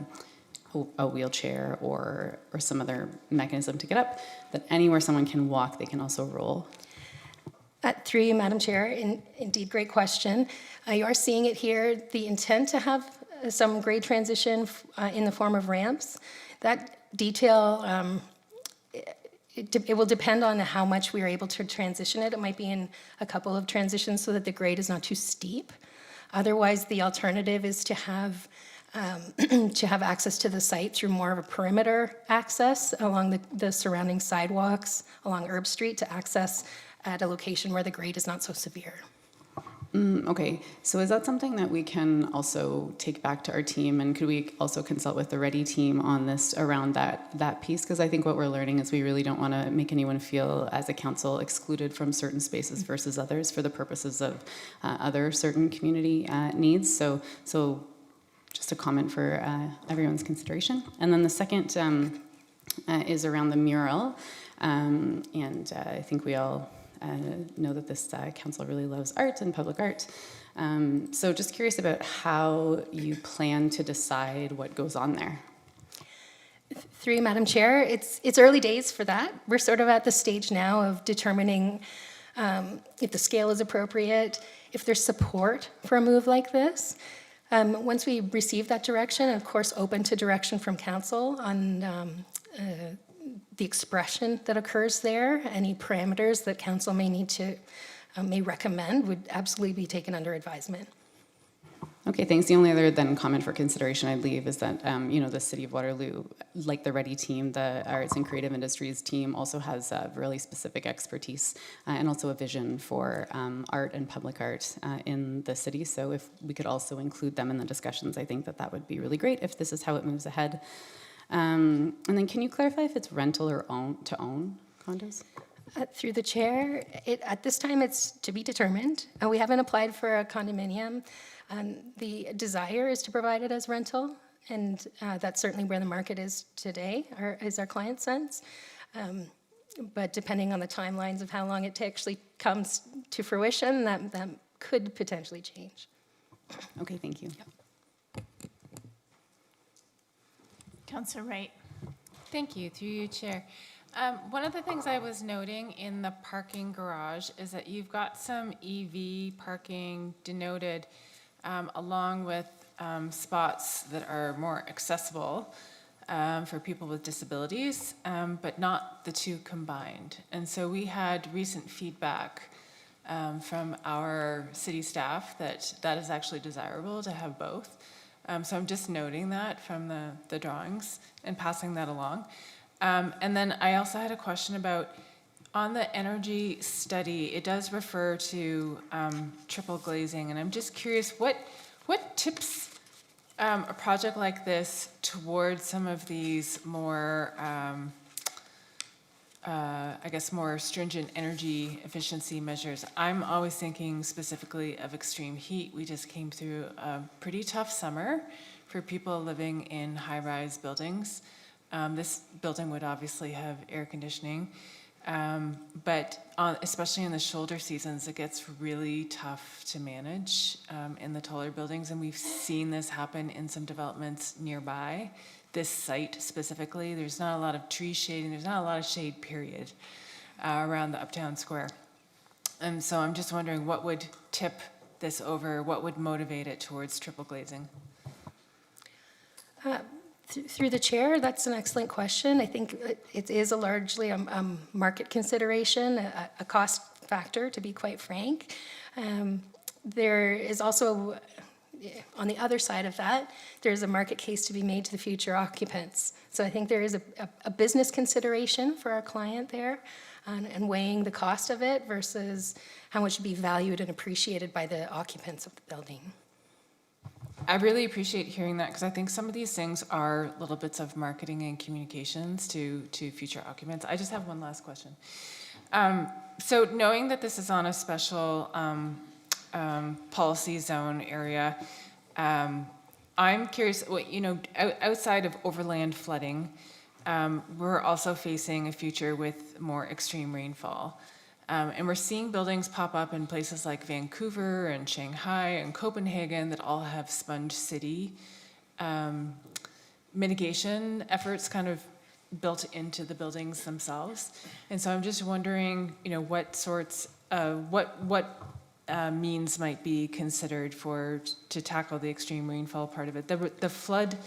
wheelchair or some other mechanism to get up, that anywhere someone can walk, they can also roll? Through you, Madam Chair, indeed, great question. You are seeing it here, the intent to have some grade transition in the form of ramps. That detail, it will depend on how much we are able to transition it. It might be in a couple of transitions so that the grade is not too steep. Otherwise, the alternative is to have access to the site through more of a perimeter access along the surrounding sidewalks, along Herb Street, to access at a location where the grade is not so severe. Okay, so is that something that we can also take back to our team, and could we also consult with the Ready team on this around that piece? Because I think what we're learning is we really don't want to make anyone feel as a council excluded from certain spaces versus others for the purposes of other certain community needs. So just a comment for everyone's consideration. And then the second is around the mural, and I think we all know that this council really loves art and public art. So just curious about how you plan to decide what goes on there. Through you, Madam Chair, it's early days for that. We're sort of at the stage now of determining if the scale is appropriate, if there's support for a move like this. Once we receive that direction, of course, open to direction from council on the expression that occurs there, any parameters that council may need to, may recommend would absolutely be taken under advisement. Okay, thanks. The only other then comment for consideration I'd leave is that, the City of Waterloo, like the Ready team, the Arts and Creative Industries team also has really specific expertise and also a vision for art and public art in the city. So if we could also include them in the discussions, I think that would be really great if this is how it moves ahead. And then can you clarify if it's rental or to own condos? Through the chair, at this time, it's to be determined. We haven't applied for a condominium. The desire is to provide it as rental, and that's certainly where the market is today, or is our client's sense. But depending on the timelines of how long it actually comes to fruition, that could potentially change. Okay, thank you. Yep. Councillor Wright. Thank you, through you, Chair. One of the things I was noting in the parking garage is that you've got some EV parking denoted along with spots that are more accessible for people with disabilities, but not the two combined. And so we had recent feedback from our city staff that that is actually desirable to have both. So I'm just noting that from the drawings and passing that along. And then I also had a question about, on the energy study, it does refer to triple glazing, and I'm just curious, what tips a project like this towards some of these more, I guess, more stringent energy efficiency measures? I'm always thinking specifically of extreme heat. We just came through a pretty tough summer for people living in high-rise buildings. This building would obviously have air conditioning, but especially in the shoulder seasons, it gets really tough to manage in the taller buildings, and we've seen this happen in some developments nearby. This site specifically, there's not a lot of tree shading, there's not a lot of shade, period, around the Uptown Square. And so I'm just wondering what would tip this over, what would motivate it towards triple glazing? Through the chair, that's an excellent question. I think it is largely a market consideration, a cost factor, to be quite frank. There is also, on the other side of that, there's a market case to be made to the future occupants. So I think there is a business consideration for our client there, and weighing the cost of it versus how much would be valued and appreciated by the occupants of the building. I really appreciate hearing that, because I think some of these things are little bits of marketing and communications to future occupants. I just have one last question. So knowing that this is on a special policy zone area, I'm curious, outside of overland flooding, we're also facing a future with more extreme rainfall. And we're seeing buildings pop up in places like Vancouver and Shanghai and Copenhagen that all have sponge city mitigation efforts kind of built into the buildings themselves. And so I'm just wondering, what sorts, what means might be considered to tackle the extreme rainfall part of it. The flood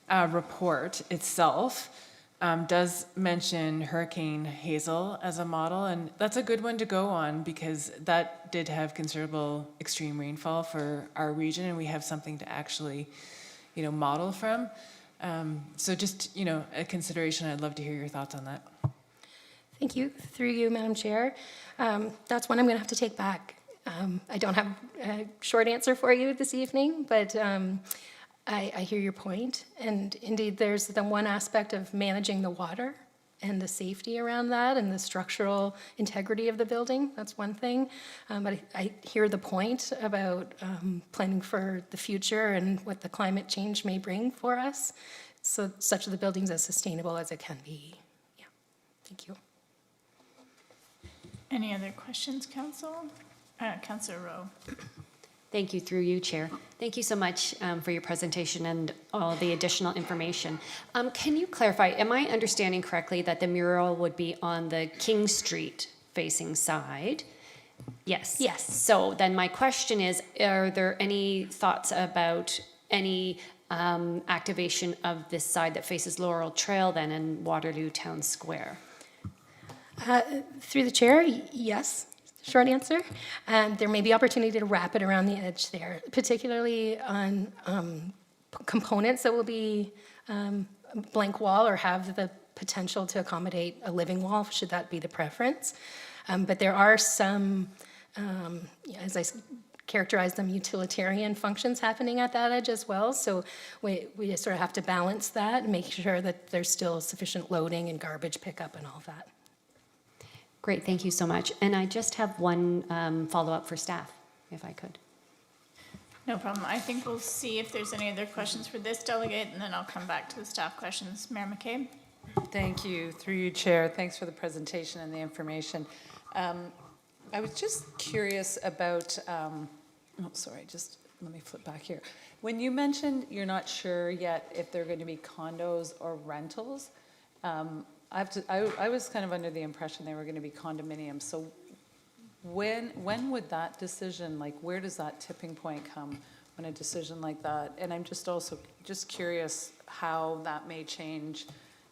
report itself does mention Hurricane Hazel as a model, and that's a good one to go on because that did have considerable extreme rainfall for our region, and we have something to actually, model from. So just, a consideration. I'd love to hear your thoughts on that. Thank you. Through you, Madam Chair. That's one I'm going to have to take back. I don't have a short answer for you this evening, but I hear your point, and indeed there's the one aspect of managing the water and the safety around that and the structural integrity of the building. That's one thing, but I hear the point about planning for the future and what the climate change may bring for us, so such of the buildings as sustainable as it can be. Yeah, thank you. Any other questions, Council? Councillor Rowe. Thank you, through you, Chair. Thank you so much for your presentation and all the additional information. Can you clarify, am I understanding correctly that the mural would be on the King Street facing side? Yes. Yes. So then my question is, are there any thoughts about any activation of this side that faces Laurel Trail then in Waterloo Town Square? Through the chair, yes. Short answer. There may be opportunity to wrap it around the edge there, particularly on components that will be blank wall or have the potential to accommodate a living wall, should that be the preference. But there are some, as I characterize them, utilitarian functions happening at that edge as well. So we sort of have to balance that and make sure that there's still sufficient loading and garbage pickup and all that. Great, thank you so much. And I just have one follow-up for staff, if I could. No problem. I think we'll see if there's any other questions for this delegate, and then I'll come back to the staff questions. Mayor McCabe? Thank you, through you, Chair. Thanks for the presentation and the information. I was just curious about, just let me flip back here. When you mentioned you're not sure yet if they're going to be condos or rentals, I was kind of under the impression they were going to be condominiums. So when would that decision, like where does that tipping point come when a decision like that? And I'm just also just curious how that may change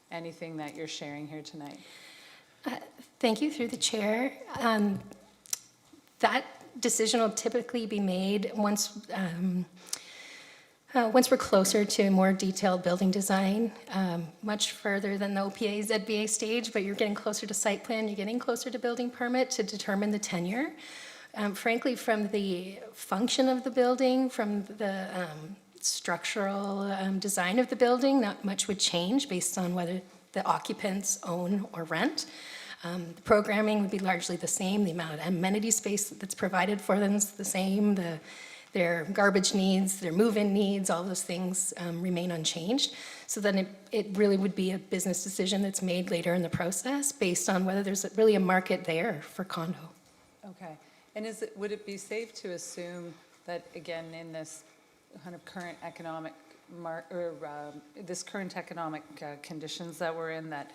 anything that you're sharing here tonight. Thank you, through the chair. That decision will typically be made once we're closer to more detailed building design, much further than the OPA ZBA stage, but you're getting closer to site plan, you're getting closer to building permit to determine the tenure. Frankly, from the function of the building, from the structural design of the building, not much would change based on whether the occupants own or rent. The programming would be largely the same, the amount of amenity space that's provided for them is the same, their garbage needs, their move-in needs, all those things remain unchanged. So then it really would be a business decision that's made later in the process based on whether there's really a market there for condo. Okay. And would it be safe to assume that, again, in this kind of current economic conditions that we're in, that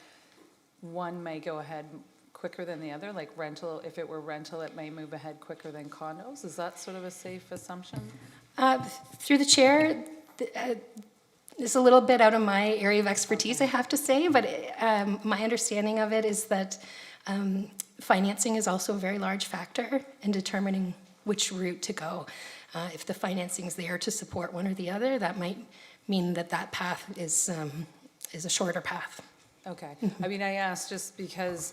one may go ahead quicker than the other, like rental, if it were rental, it may move ahead quicker than condos? Is that sort of a safe assumption? Through the chair, it's a little bit out of my area of expertise, I have to say, but my understanding of it is that financing is also a very large factor in determining which route to go. If the financing is there to support one or the other, that might mean that that path is a shorter path. Okay. I mean, I asked just because,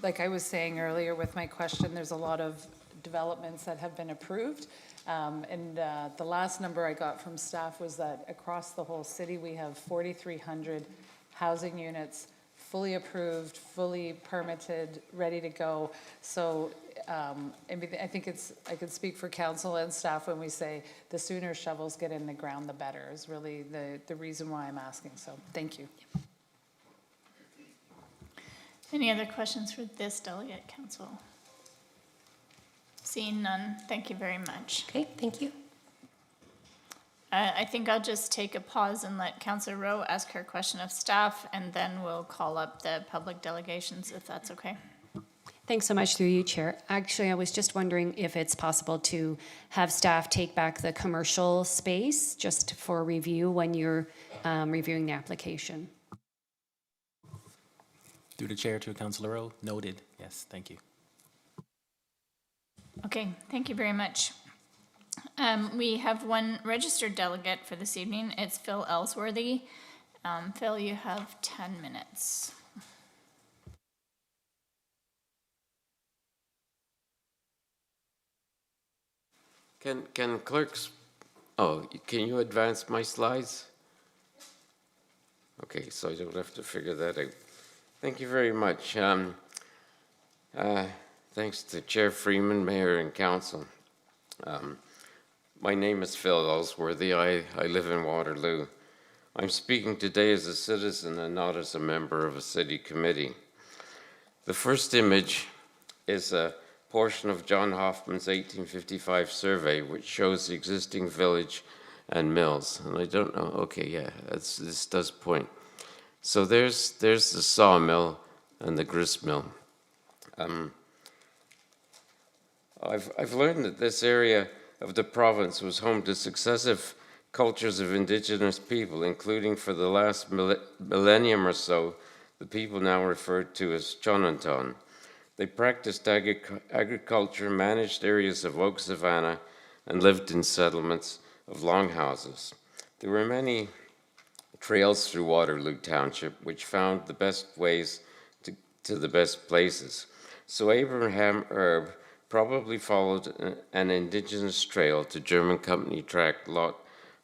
like I was saying earlier with my question, there's a lot of developments that have been approved. And the last number I got from staff was that across the whole city, we have 4,300 housing units fully approved, fully permitted, ready to go. So I think I could speak for council and staff when we say the sooner shovels get in the ground, the better is really the reason why I'm asking. So thank you. Any other questions for this delegate, council? Seeing none, thank you very much. Okay, thank you. I think I'll just take a pause and let Councillor Rowe ask her question of staff, and then we'll call up the public delegations, if that's okay. Thanks so much, through you, Chair. Actually, I was just wondering if it's possible to have staff take back the commercial space just for review when you're reviewing the application. Through the chair to Councillor Rowe. Noted. Yes, thank you. Okay, thank you very much. We have one registered delegate for this evening. It's Phil Ellsworthy. Phil, you have 10 minutes. Can clerks, can you advance my slides? Okay, so I don't have to figure that out. Thank you very much. Thanks to Chair Freeman, Mayor, and Council. My name is Phil Ellsworthy. I live in Waterloo. I'm speaking today as a citizen and not as a member of a city committee. The first image is a portion of John Hoffman's 1855 survey, which shows the existing village and mills. And I don't know, okay, yeah, this does point. So there's the sawmill and the grist mill. I've learned that this area of the province was home to successive cultures of indigenous people, including for the last millennium or so, the people now referred to as Chononton. They practiced agriculture, managed areas of oak savanna, and lived in settlements of longhouses. There were many trails through Waterloo Township which found the best ways to the best places. So Abraham Erb probably followed an indigenous trail to German Company Tract Lot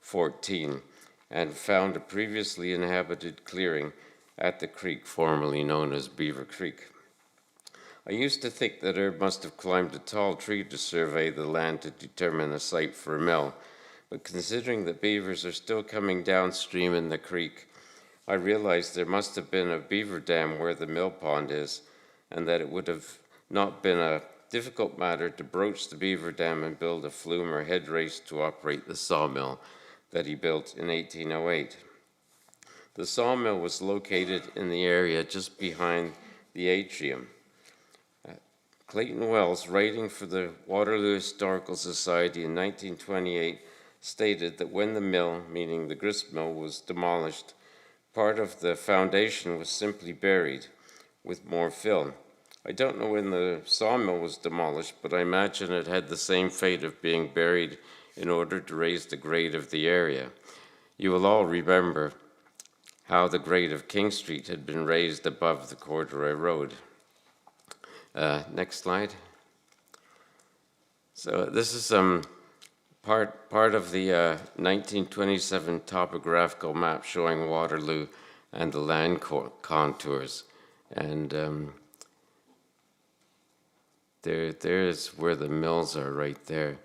14 and found a previously inhabited clearing at the creek formerly known as Beaver Creek. I used to think that Erb must have climbed a tall tree to survey the land to determine a site for a mill, but considering that beavers are still coming downstream in the creek, I realized there must have been a beaver dam where the mill pond is, and that it would have not been a difficult matter to broach the beaver dam and build a flume or head race to operate the sawmill that he built in 1808. The sawmill was located in the area just behind the atrium. Clayton Wells, writing for the Waterloo Historical Society in 1928, stated that when the mill, meaning the grist mill, was demolished, part of the foundation was simply buried with more fill. I don't know when the sawmill was demolished, but I imagine it had the same fate of being buried in order to raise the grade of the area. You will all remember how the grade of King Street had been raised above the corduroy road. Next slide. So this is part of the 1927 topographical map showing Waterloo and the land contours. And there's where the mills are right there.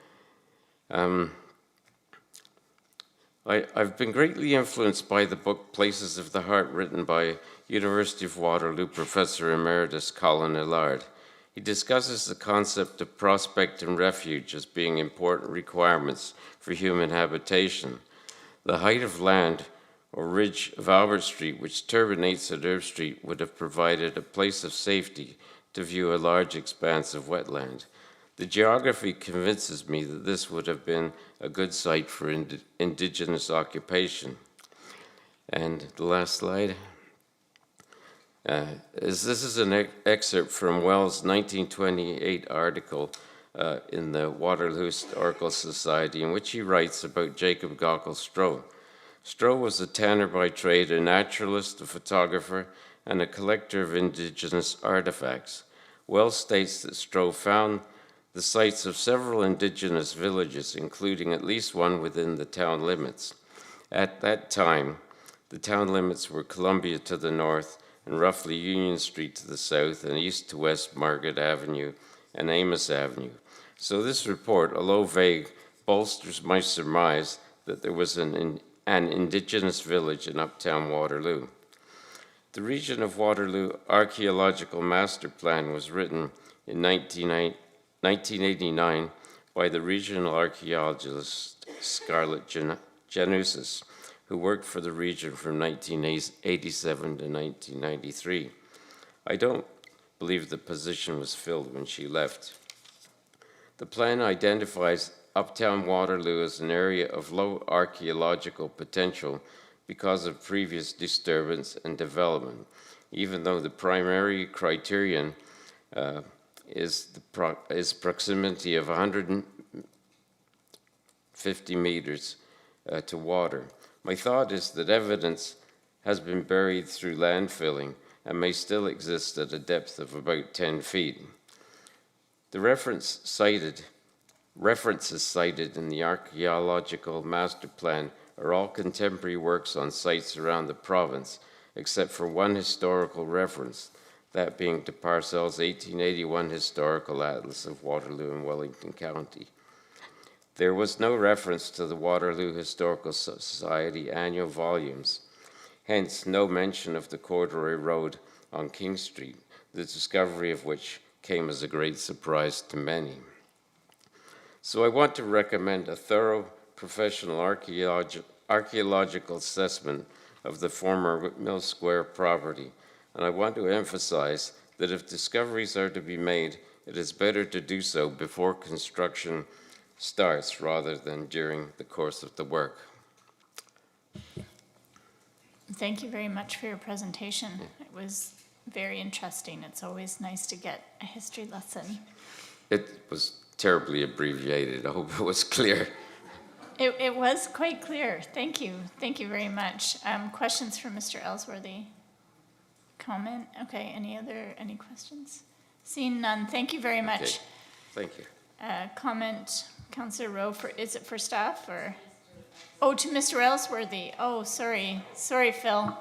I've been greatly influenced by the book Places of the Heart, written by University of Waterloo Professor Emeritus Colin Illard. He discusses the concept of prospect and refuge as being important requirements for human habitation. The height of land or ridge of Albert Street, which terminates at Erb Street, would have provided a place of safety to view a large expanse of wetland. The geography convinces me that this would have been a good site for indigenous occupation. And the last slide. This is an excerpt from Wells' 1928 article in the Waterloo Historical Society, in which he writes about Jacob Gockle Stroh. Stroh was a tanner by trade, a naturalist, a photographer, and a collector of indigenous artifacts. Wells states that Stroh found the sites of several indigenous villages, including at least one within the town limits. At that time, the town limits were Columbia to the north, and roughly Union Street to the south, and east to west Margaret Avenue and Amos Avenue. So this report, although vague, bolsters my surmise that there was an indigenous village in uptown Waterloo. The region of Waterloo Archaeological Master Plan was written in 1989 by the regional archaeologist Scarlett Janusis, who worked for the region from 1987 to 1993. I don't believe the position was filled when she left. The plan identifies uptown Waterloo as an area of low archaeological potential because of previous disturbance and development, even though the primary criterion is proximity of 150 meters to water. My thought is that evidence has been buried through landfilling and may still exist at a depth of about 10 feet. The references cited in the Archaeological Master Plan are all contemporary works on sites around the province, except for one historical reference, that being to Parcell's 1881 Historical Atlas of Waterloo and Wellington County. There was no reference to the Waterloo Historical Society annual volumes, hence no mention of the corduroy road on King Street, the discovery of which came as a great surprise to many. So I want to recommend a thorough professional archaeological assessment of the former Mill Square property, and I want to emphasize that if discoveries are to be made, it is better to do so before construction starts rather than during the course of the work. Thank you very much for your presentation. It was very interesting. It's always nice to get a history lesson. It was terribly abbreviated. I hope it was clear. It was quite clear. Thank you. Thank you very much. Questions for Mr. Ellsworthy? Comment? Okay, any questions? Seeing none, thank you very Okay. much. Thank you. Comment, Councillor Rowe, is it for staff or? Oh, to Mr. Ellsworthy. Oh, sorry. Sorry, Phil.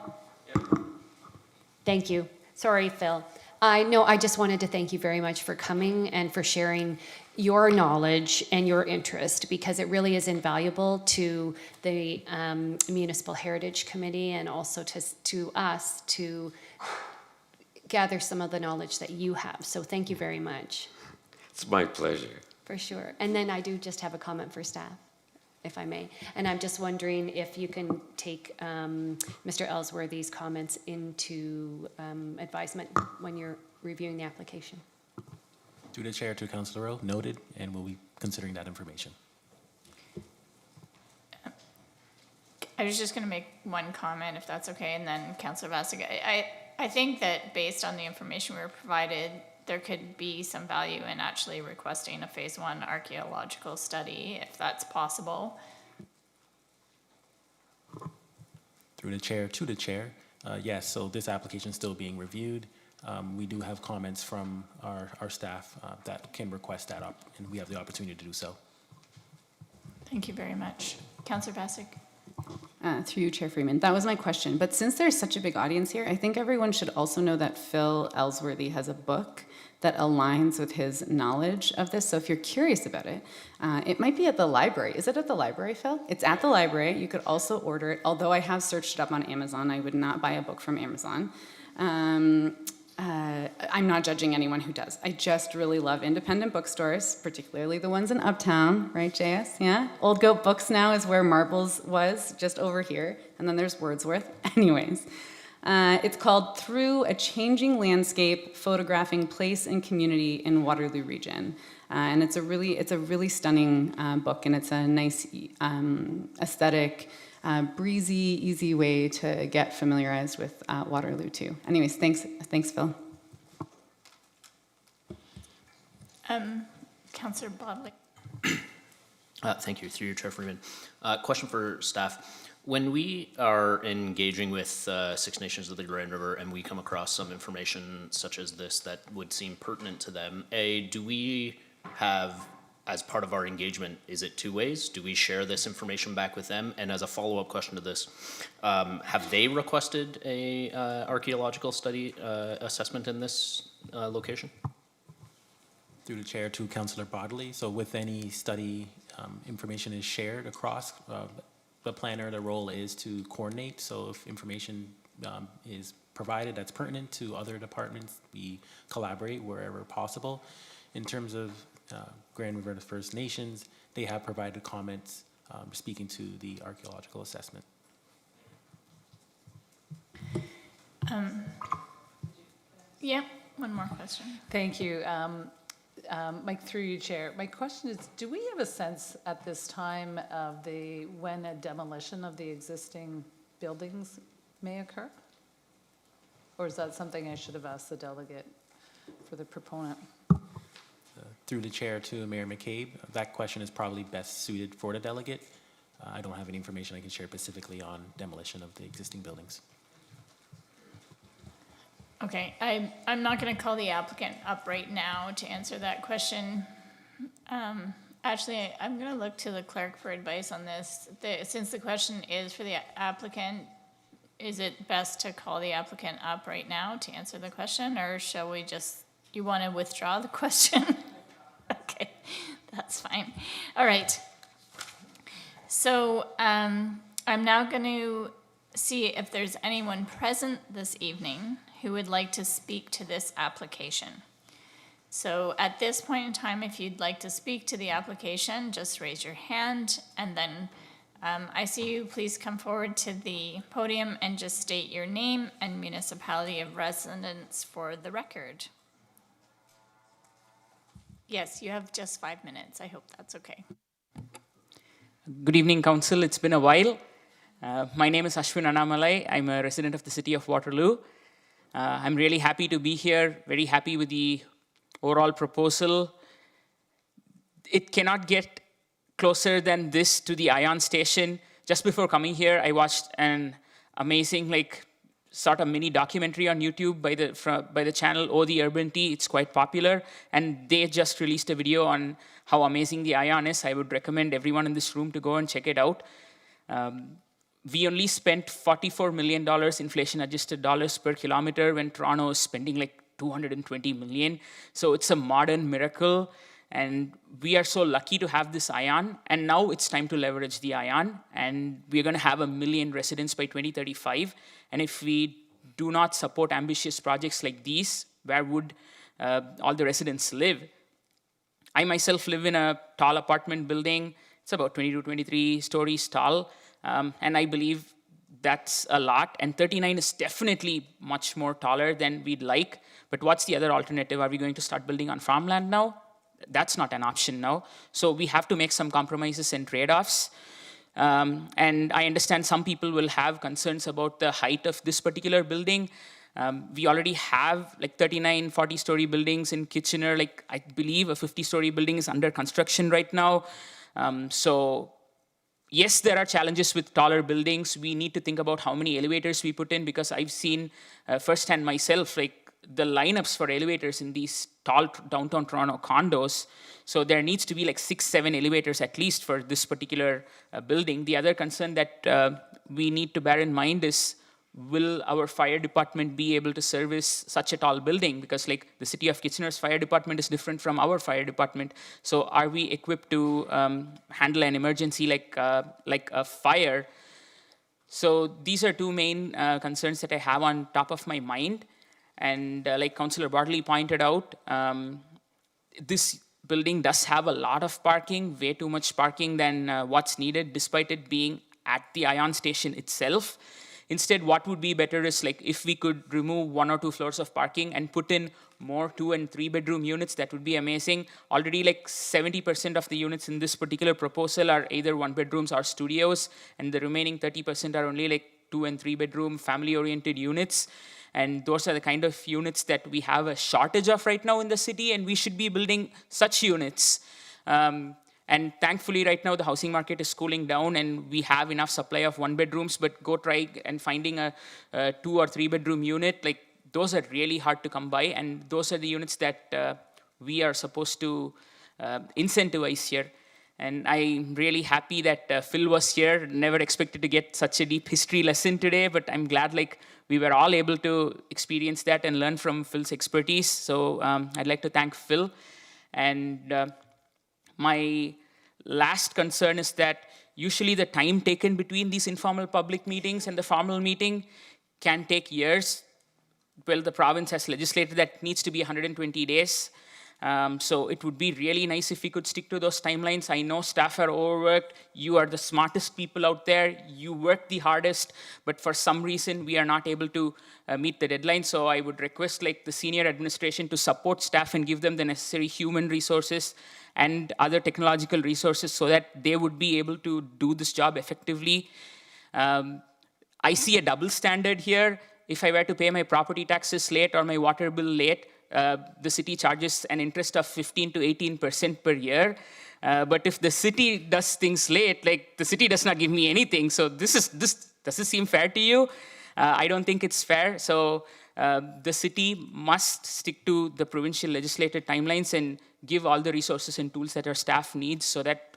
Thank you. Sorry, Phil. I just wanted to thank you very much for coming and for sharing your knowledge and your interest, because it really is invaluable to the Municipal Heritage Committee and also to us to gather some of the knowledge that you have. So thank you very much. It's my pleasure. For sure. And then I do just have a comment for staff, if I may. And I'm just wondering if you can take Mr. Ellsworthy's comments into advisement when you're reviewing the application. Through the chair to Councillor Rowe, noted, and we'll be considering that information. I was just going to make one comment, if that's okay, and then Councillor Vasek. I think that based on the information we were provided, there could be some value in actually requesting a phase 1 archaeological study, if that's possible. Through the chair to the chair, yes, so this application is still being reviewed. We do have comments from our staff that can request that up, and we have the opportunity to do so. Thank you very much. Councillor Vasek. Through you, Chair Freeman. That was my question. But since there's such a big audience here, I think everyone should also know that Phil Ellsworthy has a book that aligns with his knowledge of this. So if you're curious about it, it might be at the library. Is it at the library, Phil? It's at the library. You could also order it. Although I have searched it up on Amazon, I would not buy a book from Amazon. I'm not judging anyone who does. I just really love independent bookstores, particularly the ones in Uptown, right, JS? Yeah? Old Goat Books now is where Marbles was, just over here, and then there's Wordsworth. Anyways, it's called Through a Changing Landscape, Photographing Place and Community in Waterloo Region. And it's a really stunning book, and it's a nice aesthetic, breezy, easy way to get familiarized with Waterloo too. Anyways, thanks, Phil. Councillor Bodley. Thank you, through you, Chair Freeman. Question for staff. When we are engaging with Six Nations of the Grand River and we come across some information such as this that would seem pertinent to them, do we have, as part of our engagement, is it two ways? Do we share this information back with them? And as a follow-up question to this, have they requested a archaeological study assessment in this location? Through the chair to Councillor Bodley. So with any study information is shared across, the planner, the role is to coordinate. So if information is provided that's pertinent to other departments, we collaborate wherever possible. In terms of Grand River First Nations, they have provided comments speaking to the archaeological assessment. Yeah, one more question. Thank you. Mike, through you, Chair. My question is, do we have a sense at this time of when a demolition of the existing buildings may occur? Or is that something I should have asked the delegate for the proponent? Through the chair to Mayor McCabe, that question is probably best suited for the delegate. I don't have any information I can share specifically on demolition of the existing buildings. Okay, I'm not going to call the applicant up right now to answer that question. Actually, I'm going to look to the clerk for advice on this. Since the question is for the applicant, is it best to call the applicant up right now to answer the question, or shall we just, you want to withdraw the question? Okay, that's fine. All right. So I'm now going to see if there's anyone present this evening who would like to speak to this application. So at this point in time, if you'd like to speak to the application, just raise your hand, and then I see you, please come forward to the podium and just state your name and municipality of residence for the record. Yes, you have just 5 minutes. I hope that's okay. Good evening, Council. It's been a while. My name is Ashwin Annamalai. I'm a resident of the city of Waterloo. I'm really happy to be here, very happy with the overall proposal. It cannot get closer than this to the Ion station. Just before coming here, I watched an amazing, sort of mini documentary on YouTube by the channel Oh the Urban Tea. It's quite popular, and they just released a video on how amazing the Ion is. I would recommend everyone in this room to go and check it out. We only spent $44 million inflation-adjusted dollars per kilometer when Toronto is spending like $220 million. So it's a modern miracle, and we are so lucky to have this Ion. And now it's time to leverage the Ion, and we're going to have 1 million residents by 2035. And if we do not support ambitious projects like these, where would all the residents live? I myself live in a tall apartment building. It's about 22, 23 stories tall. And I believe that's a lot. And 39 is definitely much more taller than we'd like. But what's the other alternative? Are we going to start building on farmland now? That's not an option now. So we have to make some compromises and trade-offs. And I understand some people will have concerns about the height of this particular building. We already have 39, 40-story buildings in Kitchener. I believe a 50-story building is under construction right now. So yes, there are challenges with taller buildings. We need to think about how many elevators we put in, because I've seen firsthand myself, the lineups for elevators in these tall downtown Toronto condos. So there needs to be 6, 7 elevators at least for this particular building. The other concern that we need to bear in mind is, will our fire department be able to service such a tall building? Because the city of Kitchener's fire department is different from our fire department. So are we equipped to handle an emergency like a fire? So these are two main concerns that I have on top of my mind. And like Councillor Bartley pointed out, this building does have a lot of parking, way too much parking than what's needed, despite it being at the Ion station itself. Instead, what would be better is if we could remove 1 or 2 floors of parking and put in more 2 and 3 bedroom units. That would be amazing. Already 70% of the units in this particular proposal are either 1 bedrooms or studios, and the remaining 30% are only 2 and 3 bedroom family oriented units. And those are the kind of units that we have a shortage of right now in the city, and we should be building such units. And thankfully, right now, the housing market is cooling down, and we have enough supply of 1 bedrooms, but go try and finding a 2 or 3 bedroom unit, those are really hard to come by, and those are the units that we are supposed to incentivize here. And I'm really happy that Phil was here. Never expected to get such a deep history lesson today, but I'm glad we were all able to experience that and learn from Phil's expertise. So I'd like to thank Phil. And my last concern is that usually the time taken between these informal public meetings and the formal meeting can take years. Well, the province has legislated that it needs to be 120 days. So it would be really nice if we could stick to those timelines. I know staff are overworked. You are the smartest people out there. You work the hardest, but for some reason we are not able to meet the deadline. So I would request the senior administration to support staff and give them the necessary human resources and other technological resources so that they would be able to do this job effectively. I see a double standard here. If I were to pay my property taxes late or my water bill late, the city charges an interest of 15 to 18% per year. But if the city does things late, the city does not give me anything. So does this seem fair to you? I don't think it's fair. So the city must stick to the provincial legislated timelines and give all the resources and tools that our staff needs so that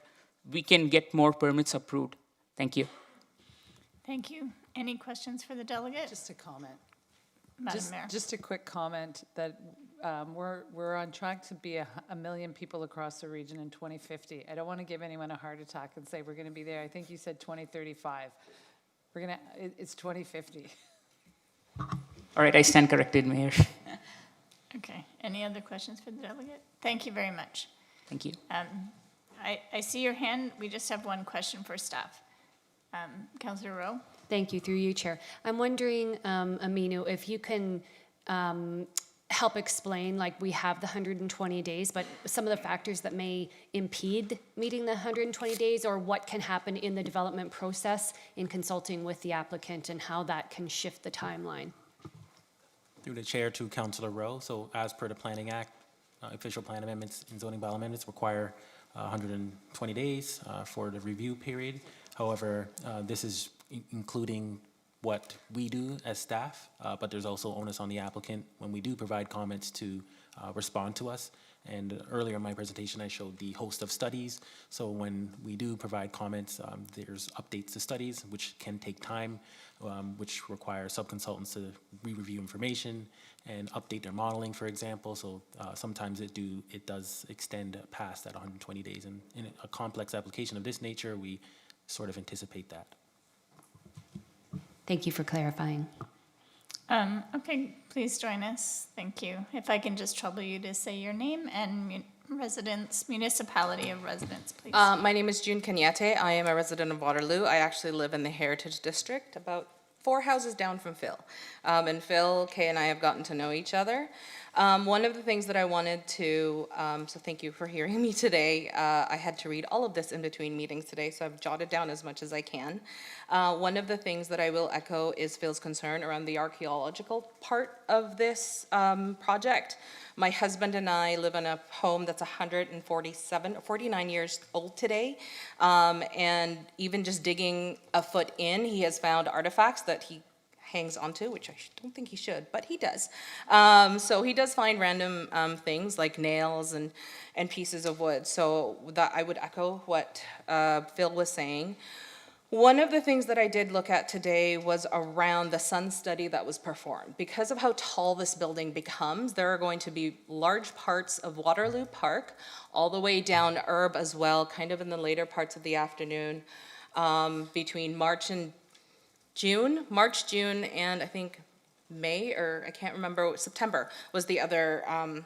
we can get more permits approved. Thank you. Thank you. Any questions for the delegate? Just a comment. Madam Mayor. Just a quick comment that we're on track to be 1 million people across the region in 2050. I don't want to give anyone a heart attack and say we're going to be there. I think you said 2035. It's 2050. All right, I stand corrected, Mayor. Okay. Any other questions for the delegate? Thank you very much. Thank you. I see your hand. We just have one question for staff. Councillor Rowe? Thank you, through you, Chair. I'm wondering, Aminu, if you can help explain, like, we have the 120 days, but some of the factors that may impede meeting the 120 days, or what can happen in the development process in consulting with the applicant and how that can shift the timeline? Through the chair to Councillor Rowe, so as per the Planning Act, official plan amendments and zoning bylaw amendments require 120 days for the review period. However, this is including what we do as staff, but there's also onus on the applicant when we do provide comments to respond to us. And earlier in my presentation, I showed the host of studies. So when we do provide comments, there's updates to studies, which can take time, which require sub-consultants to re-review information and update their modeling, for example. So sometimes it does extend past that 120 days. And in a complex application of this nature, we sort of anticipate that. Thank you for clarifying. Okay, please join us. Thank you. If I can just trouble you to say your name and municipality of residence, please. My name is June Kenyete. I am a resident of Waterloo. I actually live in the Heritage District, about 4 houses down from Phil. And Phil, Kay, and I have gotten to know each other. One of the things that I wanted to, so thank you for hearing me today. I had to read all of this in between meetings today, so I've jotted down as much as I can. One of the things that I will echo is Phil's concern around the archaeological part of this project. My husband and I live in a home that's 49 years old today. And even just digging a foot in, he has found artifacts that he hangs onto, which I don't think he should, but he does. So he does find random things like nails and pieces of wood. So that I would echo what Phil was saying. One of the things that I did look at today was around the sun study that was performed. Because of how tall this building becomes, there are going to be large parts of Waterloo Park, all the way down Herb as well, kind of in the later parts of the afternoon, between March, June, and I think May, or I can't remember, September was the other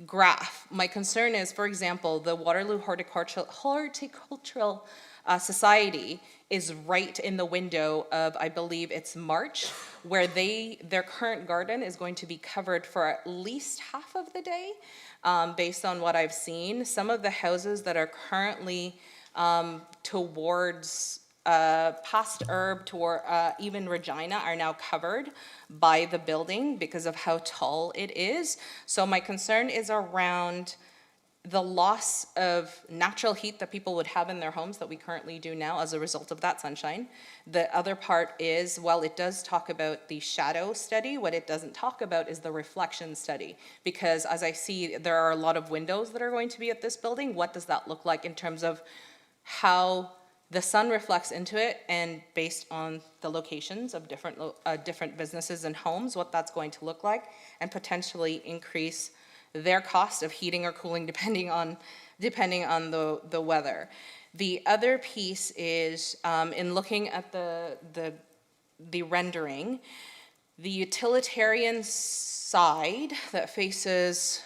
graph. My concern is, for example, the Waterloo Horticultural Society is right in the window of, I believe it's March, where their current garden is going to be covered for at least half of the day, based on what I've seen. Some of the houses that are currently towards past Herb toward even Regina are now covered by the building because of how tall it is. So my concern is around the loss of natural heat that people would have in their homes that we currently do now as a result of that sunshine. The other part is, while it does talk about the shadow study, what it doesn't talk about is the reflection study. Because as I see, there are a lot of windows that are going to be at this building. What does that look like in terms of how the sun reflects into it, and based on the locations of different businesses and homes, what that's going to look like, and potentially increase their cost of heating or cooling depending on the weather. The other piece is in looking at the rendering, the utilitarian side that faces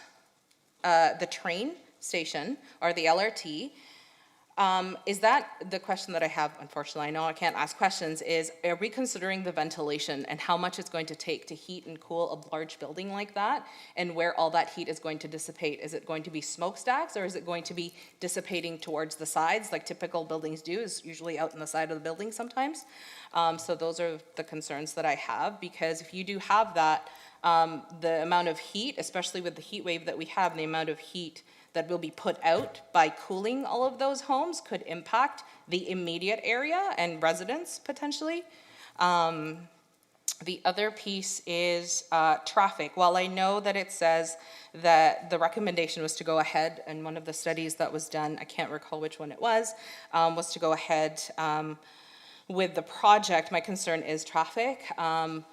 the train station or the LRT. Is that the question that I have? Unfortunately, I know I can't ask questions, is are we considering the ventilation and how much it's going to take to heat and cool a large building like that, and where all that heat is going to dissipate? Is it going to be smokestacks, or is it going to be dissipating towards the sides like typical buildings do, is usually out in the side of the building sometimes? So those are the concerns that I have, because if you do have that, the amount of heat, especially with the heat wave that we have, and the amount of heat that will be put out by cooling all of those homes could impact the immediate area and residents potentially. The other piece is traffic. While I know that it says that the recommendation was to go ahead, and one of the studies that was done, I can't recall which one it was to go ahead with the project, my concern is traffic. During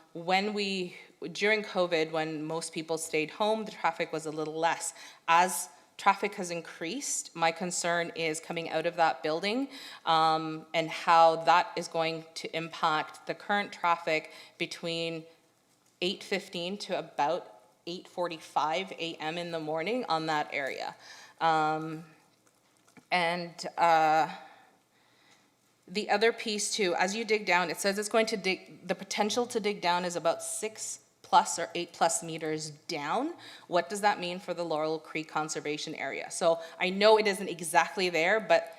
COVID, when most people stayed home, the traffic was a little less. As traffic has increased, my concern is coming out of that building and how that is going to impact the current traffic between 8:15 to about 8:45 a.m. in the morning on that area. The other piece too, as you dig down, it says it's going to dig, the potential to dig down is about 6+ plus or 8+ meters down, what does that mean for the Laurel Creek Conservation Area? So I know it isn't exactly there, but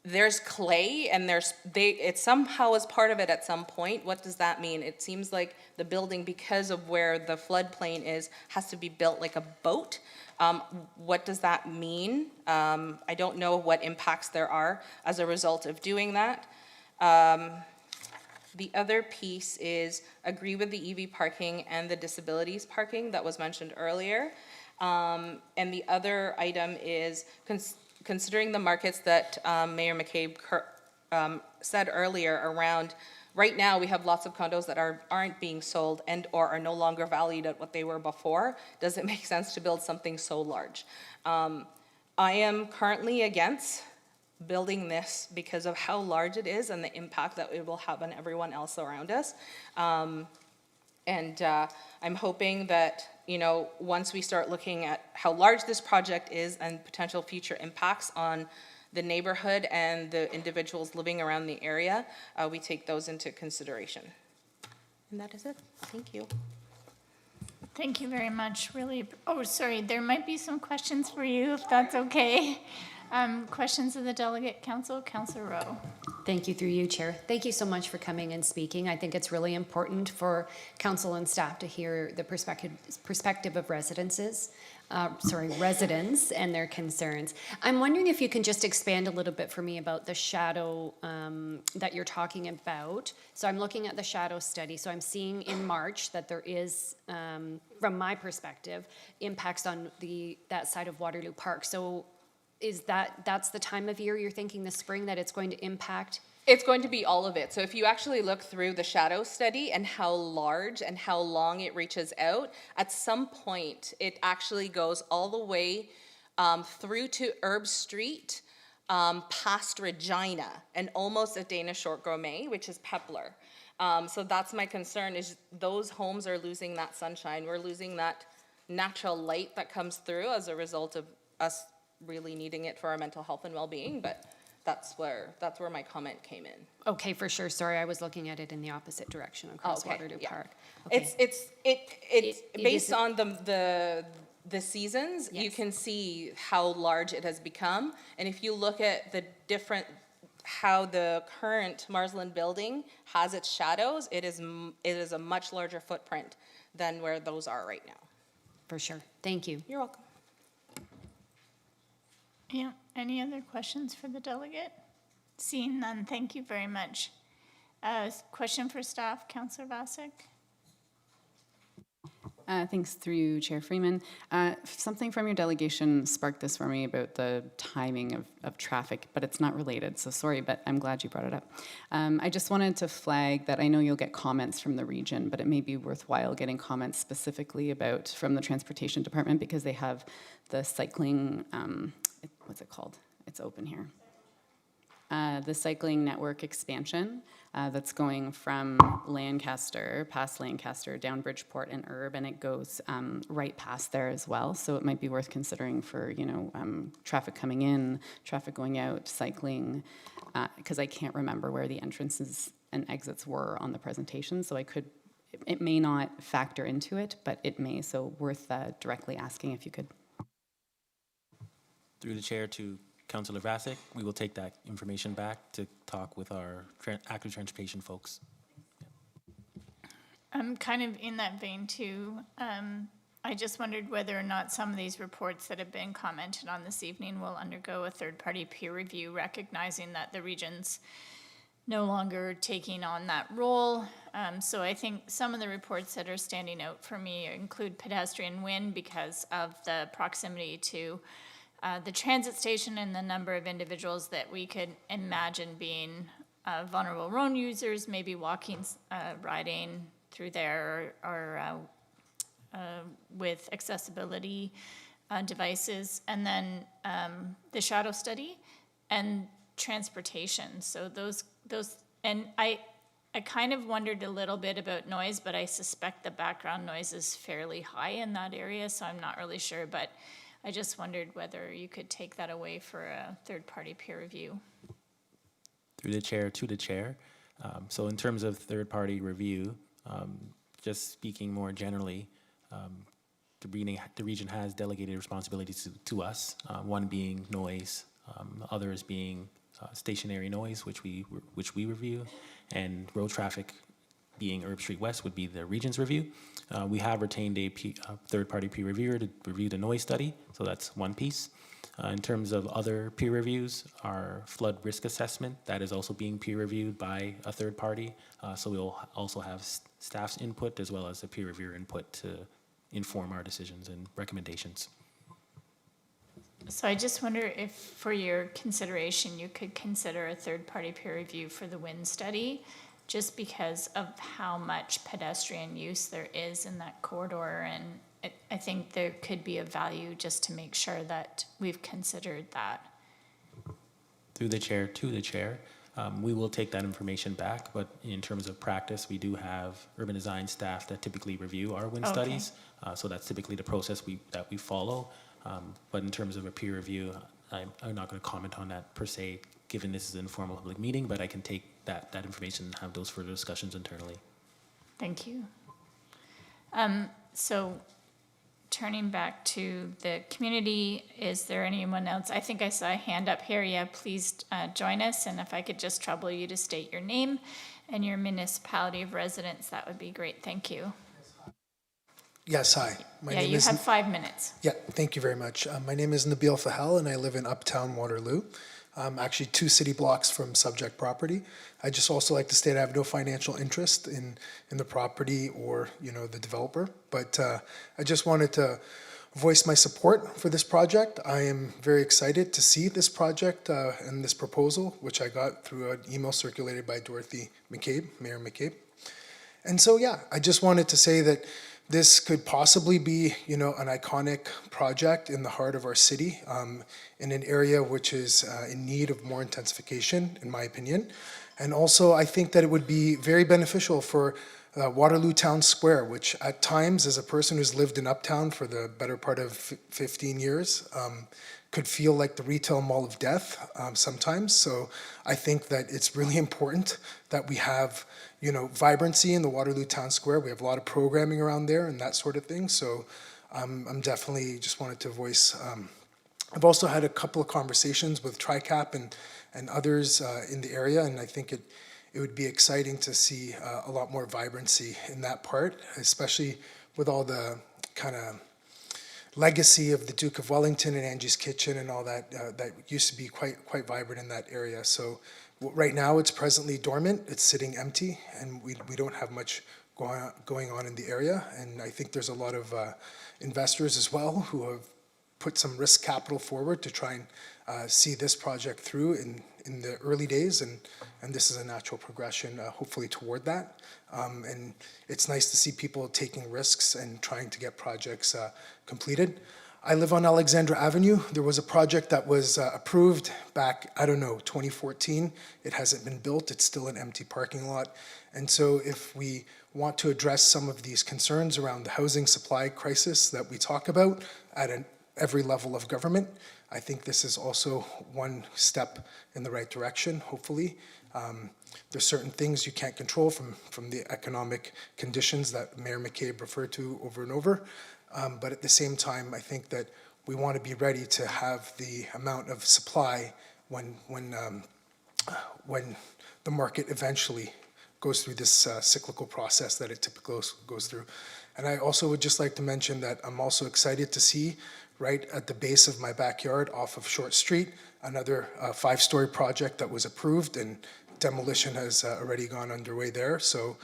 there's clay and it somehow is part of it at some point. What does that mean? It seems like the building, because of where the floodplain is, has to be built like a boat. What does that mean? I don't know what impacts there are as a result of doing that. The other piece is agree with the EV parking and the disabilities parking that was mentioned earlier. And the other item is considering the markets that Mayor McCabe said earlier around, right now we have lots of condos that aren't being sold and or are no longer valued at what they were before. Does it make sense to build something so large? I am currently against building this because of how large it is and the impact that it will have on everyone else around us. I'm hoping that, once we start looking at how large this project is and potential future impacts on the neighborhood and the individuals living around the area, we take those into consideration. And that is it. Thank you. Thank you very much. Really, oh, sorry, there might be some questions for you, if that's okay. Questions of the Delegate Council, Councillor Rowe. Thank you, through you, Chair. Thank you so much for coming and speaking. I think it's really important for council and staff to hear the perspective of residents and their concerns. I'm wondering if you can just expand a little bit for me about the shadow that you're talking about. So I'm looking at the shadow study. So I'm seeing in March that there is, from my perspective, impacts on that side of Waterloo Park. So is that's the time of year you're thinking, the spring, that it's going to impact? It's going to be all of it. So if you actually look through the shadow study and how large and how long it reaches out, at some point it actually goes all the way through to Herb Street, past Regina, and almost at Dana Short Gourmet, which is Pepler. So that's my concern, is those homes are losing that sunshine. We're losing that natural light that comes through as a result of us really needing it for our mental health and well-being, but that's where my comment came in. Okay, for sure. Sorry, I was looking at it in the opposite direction across Waterloo Park. Okay. It's based on the seasons. Yes. You can see how large it has become, and if you look at how the current Marsland building has its shadows, it is a much larger footprint than where those are right now. For sure. Thank you. You're welcome. Yeah, any other questions for the delegate? Seeing none, thank you very much. Question for staff, Councillor Vasek? Thanks, through you, Chair Freeman. Something from your delegation sparked this for me about the timing of traffic, but it's not related, so sorry, but I'm glad you brought it up. I just wanted to flag that I know you'll get comments from the region, but it may be worthwhile getting comments specifically from the Transportation Department, because they have the cycling, what's it called? It's open here. The cycling network expansion that's going from Lancaster, past Lancaster, down Bridgeport and Herb, and it goes right past there as well. So it might be worth considering for, traffic coming in, traffic going out, cycling, because I can't remember where the entrances and exits were on the presentation, so it may not factor into it, but it may, so worth directly asking if you could. Through the chair to Councillor Vasek, we will take that information back to talk with our active transportation folks. I'm kind of in that vein too. I just wondered whether or not some of these reports that have been commented on this evening will undergo a third-party peer review, recognizing that the region's no longer taking on that role. So I think some of the reports that are standing out for me include pedestrian wind because of the proximity to the transit station and the number of individuals that we could imagine being vulnerable road users, maybe walking, riding through there, or with accessibility devices, and then the shadow study and transportation. So those, and I kind of wondered a little bit about noise, but I suspect the background noise is fairly high in that area, so I'm not really sure, but I just wondered whether you could take that away for a third-party peer review. Through the chair to the chair. So in terms of third-party review, just speaking more generally, the region has delegated responsibilities to us, one being noise, others being stationary noise, which we review, and road traffic being Herb Street West would be the region's review. We have retained a third-party peer reviewer to review the noise study, so that's one piece. In terms of other peer reviews, our flood risk assessment, that is also being peer reviewed by a third party. So we'll also have staff's input as well as the peer reviewer input to inform our decisions and recommendations. So I just wonder if for your consideration, you could consider a third-party peer review for the wind study, just because of how much pedestrian use there is in that corridor. And I think there could be a value just to make sure that we've considered that. Through the chair to the chair, we will take that information back, but in terms of practice, we do have urban design staff that typically review our wind studies. So that's typically the process that we follow. But in terms of a peer review, I'm not going to comment on that per se, given this is an informal public meeting, but I can take that information and have those further discussions internally. Thank you. So turning back to the community, is there anyone else? I think I saw a hand up here. Yeah, please join us. And if I could just trouble you to state your name and your municipality of residence, that would be great. Thank you. Yes, hi. My Yeah, name you is have 5 minutes. Yeah, thank you very much. My name is Nabil Fahel, and I live in Uptown Waterloo. Actually 2 city blocks from subject property. I just also like to state I have no financial interest in the property or, the developer. But I just wanted to voice my support for this project. I am very excited to see this project and this proposal, which I got through an email circulated by Dorothy McCabe, Mayor McCabe. And so, yeah, I just wanted to say that this could possibly be, an iconic project in the heart of our city, in an area which is in need of more intensification, in my opinion. And also, I think that it would be very beneficial for Waterloo Town Square, which at times, as a person who's lived in Uptown for the better part of 15 years, could feel like the retail mall of death sometimes. So I think that it's really important that we have vibrancy in the Waterloo Town Square. We have a lot of programming around there and that sort of thing. So I'm definitely just wanted to voice. I've also had a couple of conversations with TriCap and others in the area, and I think it would be exciting to see a lot more vibrancy in that part, especially with all the kind of legacy of the Duke of Wellington and Angie's Kitchen and all that that used to be quite vibrant in that area. So right now it's presently dormant, it's sitting empty, and we don't have much going on in the area. And I think there's a lot of investors as well who have put some risk capital forward to try and see this project through in the early days, and this is a natural progression hopefully toward that. And it's nice to see people taking risks and trying to get projects completed. I live on Alexandra Avenue. There was a project that was approved back, 2014. It hasn't been built. It's still an empty parking lot. And so if we want to address some of these concerns around the housing supply crisis that we talk about at every level of government, I think this is also one step in the right direction, hopefully. There's certain things you can't control from the economic conditions that Mayor McCabe referred to over and over. But at the same time, I think that we want to be ready to have the amount of supply when the market eventually goes through this cyclical process that it typically goes through. And I also would just like to mention that I'm also excited to see right at the base of my backyard off of Short Street, another 5-story project that was approved, and demolition has already gone underway there. So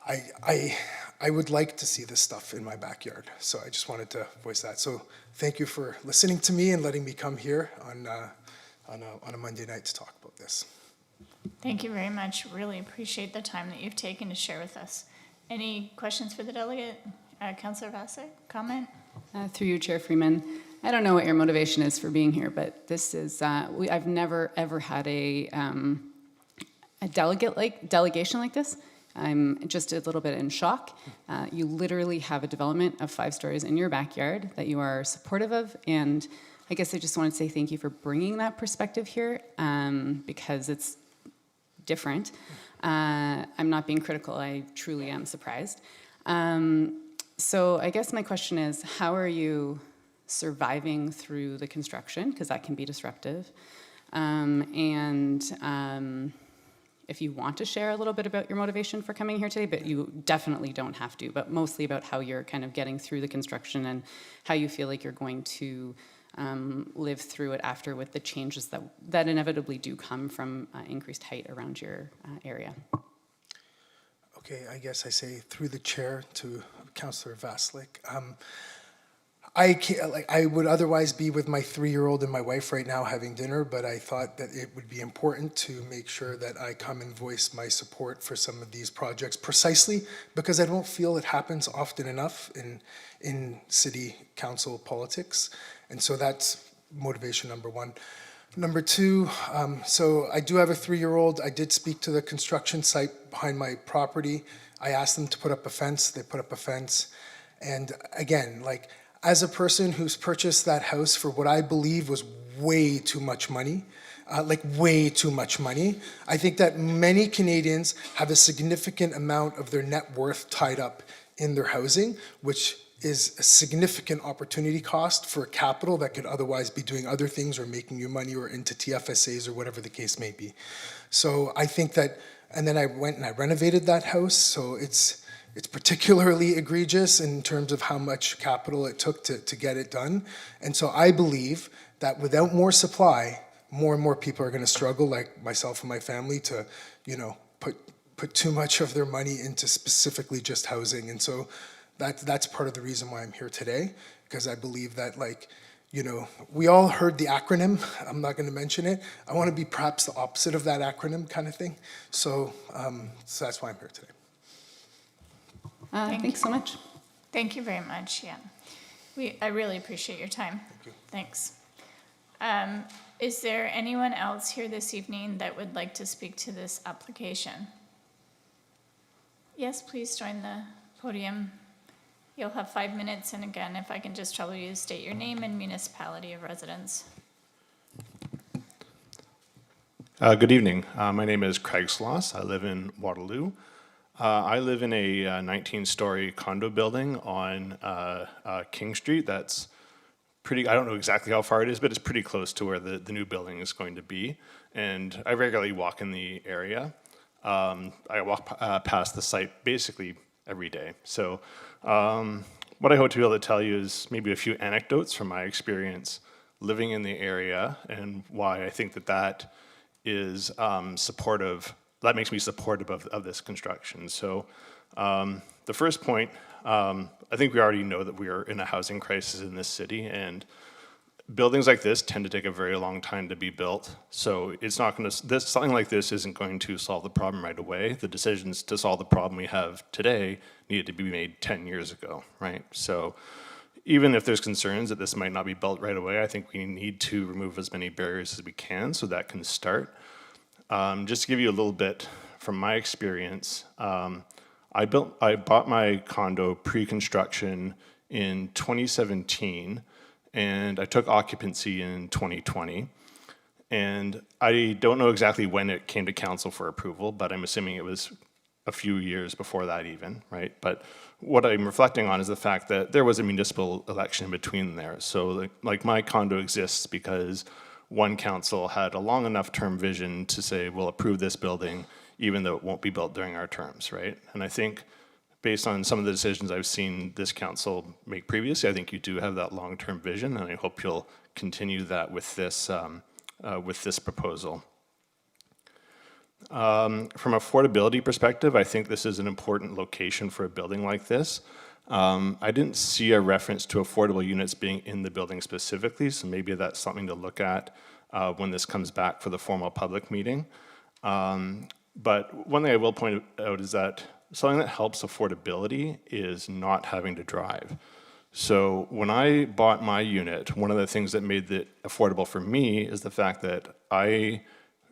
I would like to see this stuff in my backyard. So I just wanted to voice that. So thank you for listening to me and letting me come here on a Monday night to talk about this. Thank you very much. Really appreciate the time that you've taken to share with us. Any questions for the delegate? Councillor Vassar, comment? Through you, Chair Freeman. I don't know what your motivation is for being here, but this is, I've never, ever had a delegation like this. I'm just a little bit in shock. You literally have a development of 5 stories in your backyard that you are supportive of, and I guess I just want to say thank you for bringing that perspective here, because different. I'm not being critical, I truly am surprised. So I guess my question is, how are you surviving through the construction? Because that can be disruptive. If you want to share a little bit about your motivation for coming here today, but you definitely don't have to, but mostly about how you're kind of getting through the construction and how you feel like you're going to live through it after with the changes that inevitably do come from increased height around your area. Okay, I guess I say through the chair to Councillor Vaslik. I would otherwise be with my 3-year-old and my wife right now having dinner, but I thought that it would be important to make sure that I come and voice my support for some of these projects, precisely because I don't feel it happens often enough in city council politics. And so that's motivation number one. Number two, so I do have a 3-year-old. I did speak to the construction site behind my property. I asked them to put up a fence. They put up a fence. And again, like, as a person who's purchased that house for what I believe was way too much money, way too much money, I think that many Canadians have a significant amount of their net worth tied up in their housing, which is a significant opportunity cost for capital that could otherwise be doing other things or making you money or into TFSAs or whatever the case may be. So I think that, and then I went and I renovated that house, so it's particularly egregious in terms of how much capital it took to get it done. And so I believe that without more supply, more and more people are going to struggle, like myself and my family, to, put too much of their money into specifically just housing. And so that's part of the reason why I'm here today, because I believe that, we all heard the acronym. I'm not going to mention it. I want to be perhaps the opposite of that acronym kind of thing. So that's why I'm here today. Thanks so much. Thank you very much, yeah. I really appreciate your time. Thank you. Thanks. Is there anyone else here this evening that would like to speak to this application? Yes, please join the podium. You'll have 5 minutes, and again, if I can just trouble you to state your name and municipality of residence. Good evening. My name is Craig Sloss. I live in Waterloo. I live in a 19-story condo building on King Street. That's pretty, I don't know exactly how far it is, but it's pretty close to where the new building is going to be. And I regularly walk in the area. I walk past the site basically every day. So what I hope to be able to tell you is maybe a few anecdotes from my experience living in the area and why I think that is supportive. That makes me supportive of this construction. So the first point, I think we already know that we are in a housing crisis in this city, and buildings like this tend to take a very long time to be built. So it's not going to, something like this isn't going to solve the problem right away. The decisions to solve the problem we have today needed to be made 10 years ago, right? So even if there's concerns that this might not be built right away, I think we need to remove as many barriers as we can so that can start. Just to give you a little bit from my experience, I bought my condo pre-construction in 2017, and I took occupancy in 2020. And I don't know exactly when it came to council for approval, but I'm assuming it was a few years before that even, right? But what I'm reflecting on is the fact that there was a municipal election in between there. So like my condo exists because one council had a long enough term vision to say, we'll approve this building, even though it won't be built during our terms, right? And I think based on some of the decisions I've seen this council make previously, I think you do have that long-term vision, and I hope you'll continue that with this proposal. From affordability perspective, I think this is an important location for a building like this. I didn't see a reference to affordable units being in the building specifically, so maybe that's something to look at when this comes back for the formal public meeting. But one thing I will point out is that something that helps affordability is not having to drive. So when I bought my unit, one of the things that made it affordable for me is the fact that I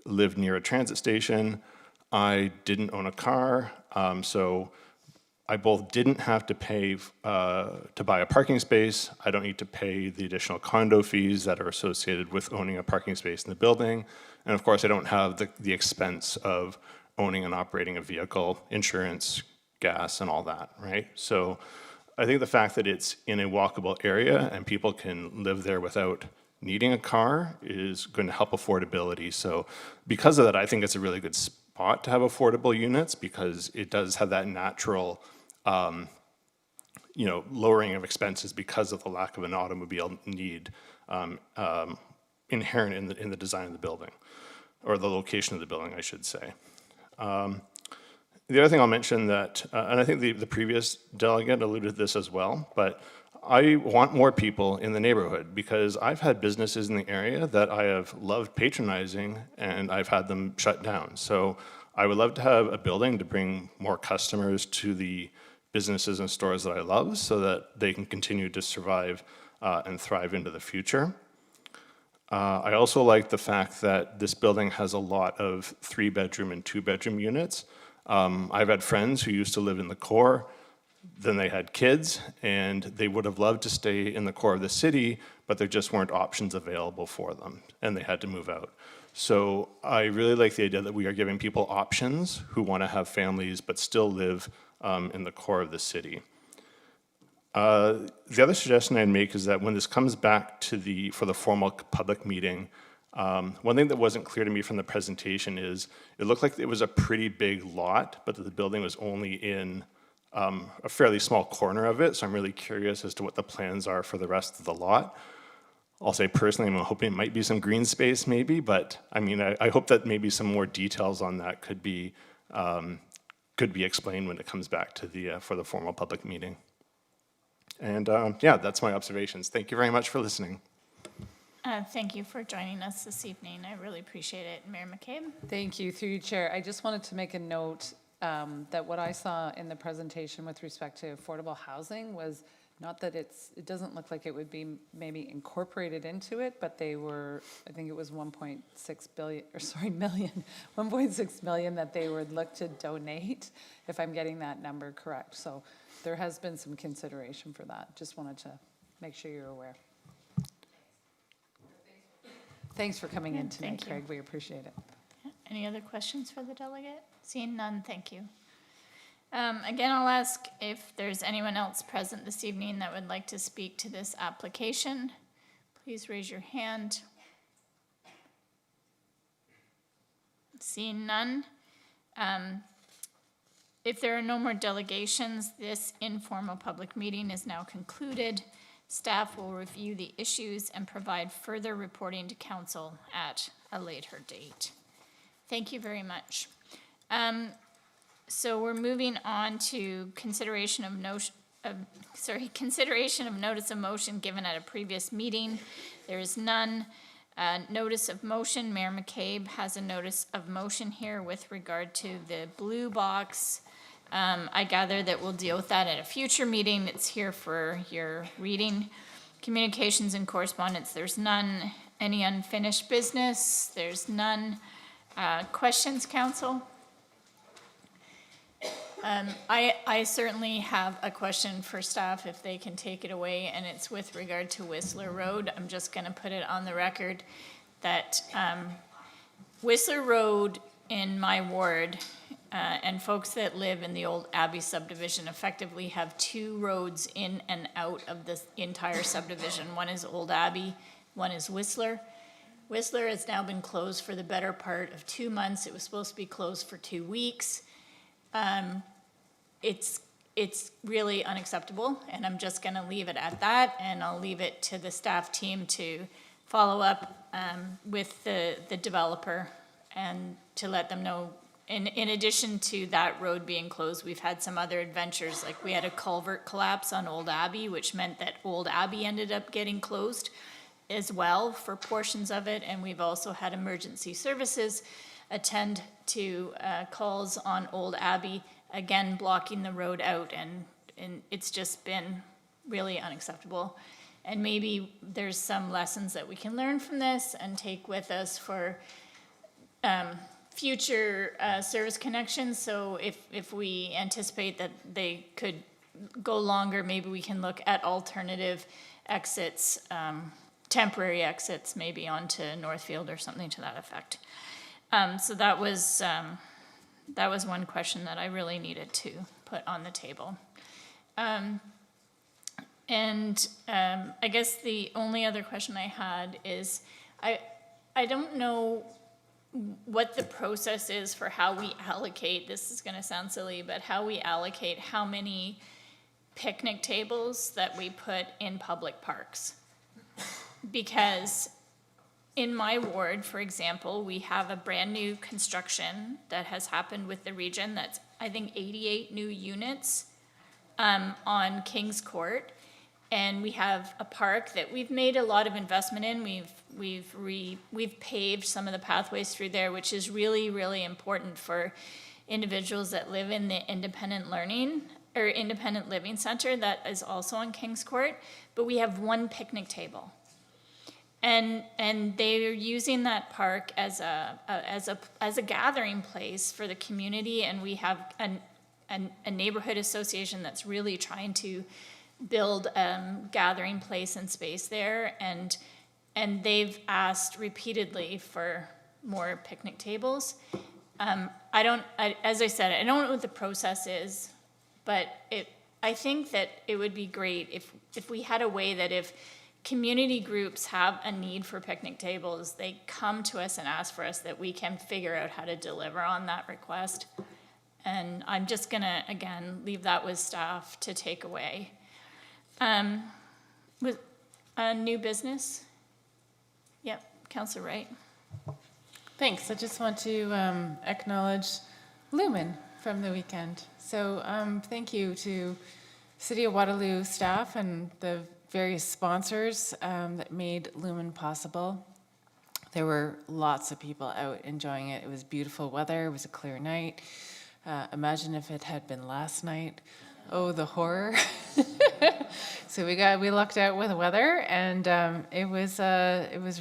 lived near a transit station. I didn't own a car, so I both didn't have to pay to buy a parking space. I don't need to pay the additional condo fees that are associated with owning a parking space in the building. And of course, I don't have the expense of owning and operating a vehicle, insurance, gas, and all that, right? So I think the fact that it's in a walkable area and people can live there without needing a car is going to help affordability. So because of that, I think it's a really good spot to have affordable units because it does have that natural lowering of expenses because of the lack of an automobile need inherent in the design of the building, or the location of the building, I should say. The other thing I'll mention that, and I think the previous delegate alluded to this as well, but I want more people in the neighborhood because I've had businesses in the area that I have loved patronizing and I've had them shut down. So I would love to have a building to bring more customers to the businesses and stores that I love so that they can continue to survive and thrive into the future. I also like the fact that this building has a lot of 3-bedroom and 2-bedroom units. I've had friends who used to live in the core, then they had kids, and they would have loved to stay in the core of the city, but there just weren't options available for them, and they had to move out. So I really like the idea that we are giving people options who want to have families but still live in the core of the city. The other suggestion I'd make is that when this comes back to for the formal public meeting, one thing that wasn't clear to me from the presentation is it looked like it was a pretty big lot, but that the building was only in a fairly small corner of it. So I'm really curious as to what the plans are for the rest of the lot. I'll say personally, I'm hoping it might be some green space maybe, but I mean, I hope that maybe some more details on that could be explained when it comes back to for the formal public meeting. And yeah, that's my observations. Thank you very much for listening. Thank you for joining us this evening. I really appreciate it. Mayor McCabe? Thank you, through you, Chair. I just wanted to make a note that what I saw in the presentation with respect to affordable housing was not that it doesn't look like it would be maybe incorporated into it, but they were, I think it was 1.6 million that they would look to donate, if I'm getting that number correct. So there has been some consideration for that. Just wanted to make sure you're aware. Thanks for coming in tonight, Craig. We appreciate it. Any other questions for the delegate? Seeing none, thank you. Again, I'll ask if there's anyone else present this evening that would like to speak to this application. Please raise your hand. Seeing none. If there are no more delegations, this informal public meeting is now concluded. Staff will review the issues and provide further reporting to council at a later date. Thank you very much. So we're moving on to consideration of notice of motion given at a previous meeting. There is none. Notice of motion, Mayor McCabe has a notice of motion here with regard to the blue box. I gather that we'll deal with that at a future meeting. It's here for your reading. Communications and correspondence, there's none. Any unfinished business? There's none. Questions, council? I certainly have a question for staff if they can take it away, and it's with regard to Whistler Road. I'm just going to put it on the record that Whistler Road in my ward and folks that live in the old Abbey subdivision effectively have 2 roads in and out of this entire subdivision. One is Old Abbey, one is Whistler. Whistler has now been closed for the better part of 2 months. It was supposed to be closed for 2 weeks. It's really unacceptable, and I'm just going to leave it at that, and I'll leave it to the staff team to follow up with the developer and to let them know. In addition to that road being closed, we've had some other adventures, like we had a culvert collapse on Old Abbey, which meant that Old Abbey ended up getting closed as well for portions of it, and we've also had emergency services attend to calls on Old Abbey, again blocking the road out, and it's just been really unacceptable. And maybe there's some lessons that we can learn from this and take with us for future service connections. So if we anticipate that they could go longer, maybe we can look at alternative exits, temporary exits, maybe onto Northfield or something to that effect. So that was one question that I really needed to put on the table. I guess the only other question I had is, I don't know what the process is for how we allocate, this is gonna sound silly, but how we allocate how many picnic tables that we put in public parks. Because in my ward, for example, we have a brand new construction that has happened with the region that's, I think, 88 new units on King's Court. And we have a park that we've made a lot of investment in. We've paved some of the pathways through there, which is really, really important for individuals that live in the independent learning or independent living center that is also on King's Court. But we have one picnic table. And they're using that park as a gathering place for the community, and we have a neighborhood association that's really trying to build gathering place and space there, and they've asked repeatedly for more picnic tables. As I said, I don't know what the process is, but I think that it would be great if we had a way that if community groups have a need for picnic tables, they come to us and ask for us, that we can figure out how to deliver on that request. And I'm just gonna, again, leave that with staff to take away. With new business? Yep, Councillor Wright. Thanks. I just want to acknowledge Lumen from the weekend. So thank you to City of Waterloo staff and the various sponsors that made Lumen possible. There were lots of people out enjoying it. It was beautiful weather. It was a clear night. Imagine if it had been last night. Oh, the horror. So we lucked out with the weather, and it was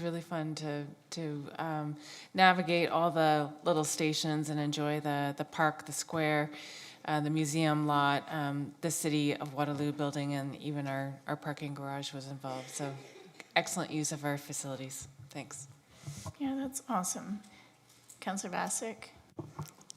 really fun to navigate all the little stations and enjoy the park, the square, the museum lot, the City of Waterloo building, and even our parking garage was involved. So excellent use of our facilities. Thanks. Yeah, that's awesome. Councillor Vasek.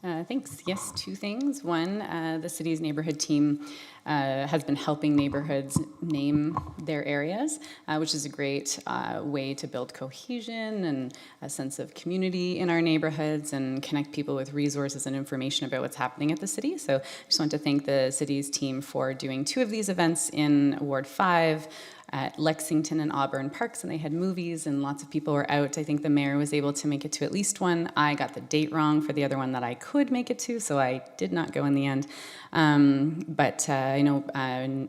Thanks. Yes, two things. One, the city's neighborhood team has been helping neighborhoods name their areas, which is a great way to build cohesion and a sense of community in our neighborhoods and connect people with resources and information about what's happening at the city. So I just want to thank the city's team for doing two of these events in Ward 5, at Lexington and Auburn Parks, and they had movies and lots of people were out. I think the mayor was able to make it to at least one. I got the date wrong for the other one that I could make it to, so I did not go in the end. But I know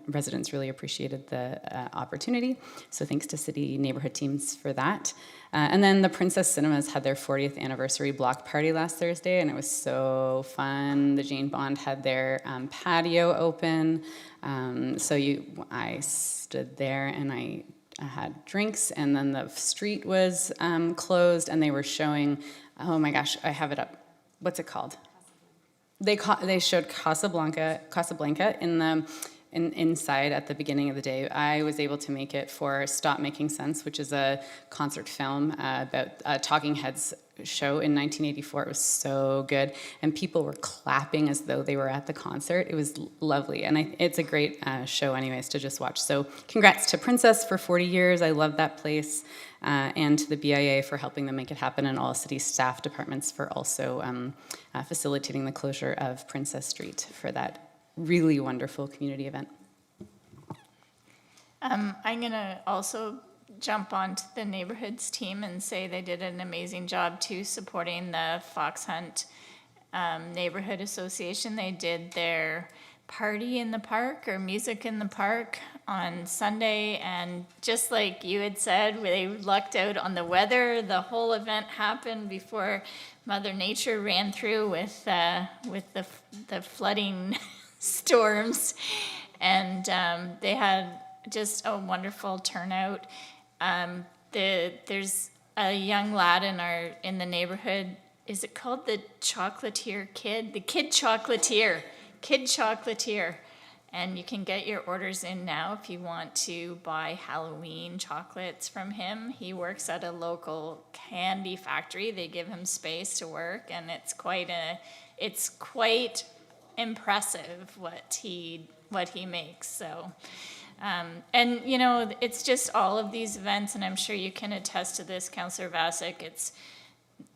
residents really appreciated the opportunity, so thanks to city neighborhood teams for that. And then the Princess Cinemas had their 40th anniversary block party last Thursday, and it was so fun. The Jane Bond had their patio open. I stood there and I had drinks, and then the street was closed, and they were showing, oh my gosh, I have it up. What's it called? They showed Casablanca inside at the beginning of the day. I was able to make it for Stop Making Sense, which is a concert film about a Talking Heads show in 1984. It was so good, and people were clapping as though they were at the concert. It was lovely, and it's a great show anyways to just watch. So congrats to Princess for 40 years. I love that place, and to the BIA for helping them make it happen, and all city staff departments for also facilitating the closure of Princess Street for that really wonderful community event. I'm gonna also jump onto the neighborhoods team and say they did an amazing job too, supporting the Fox Hunt Neighborhood Association. They did their party in the park or music in the park on Sunday, and just like you had said, they lucked out on the weather. The whole event happened before Mother Nature ran through with the flooding storms, and they had just a wonderful turnout. There's a young lad in the neighborhood is it called the Chocolatier Kid? The Kid Chocolatier. Kid Chocolatier. And you can get your orders in now if you want to buy Halloween chocolates from him. He works at a local candy factory. They give him space to work, and it's quite impressive what he makes. So, and you know, it's just all of these events, and I'm sure you can attest to this, Councillor Vasic. It's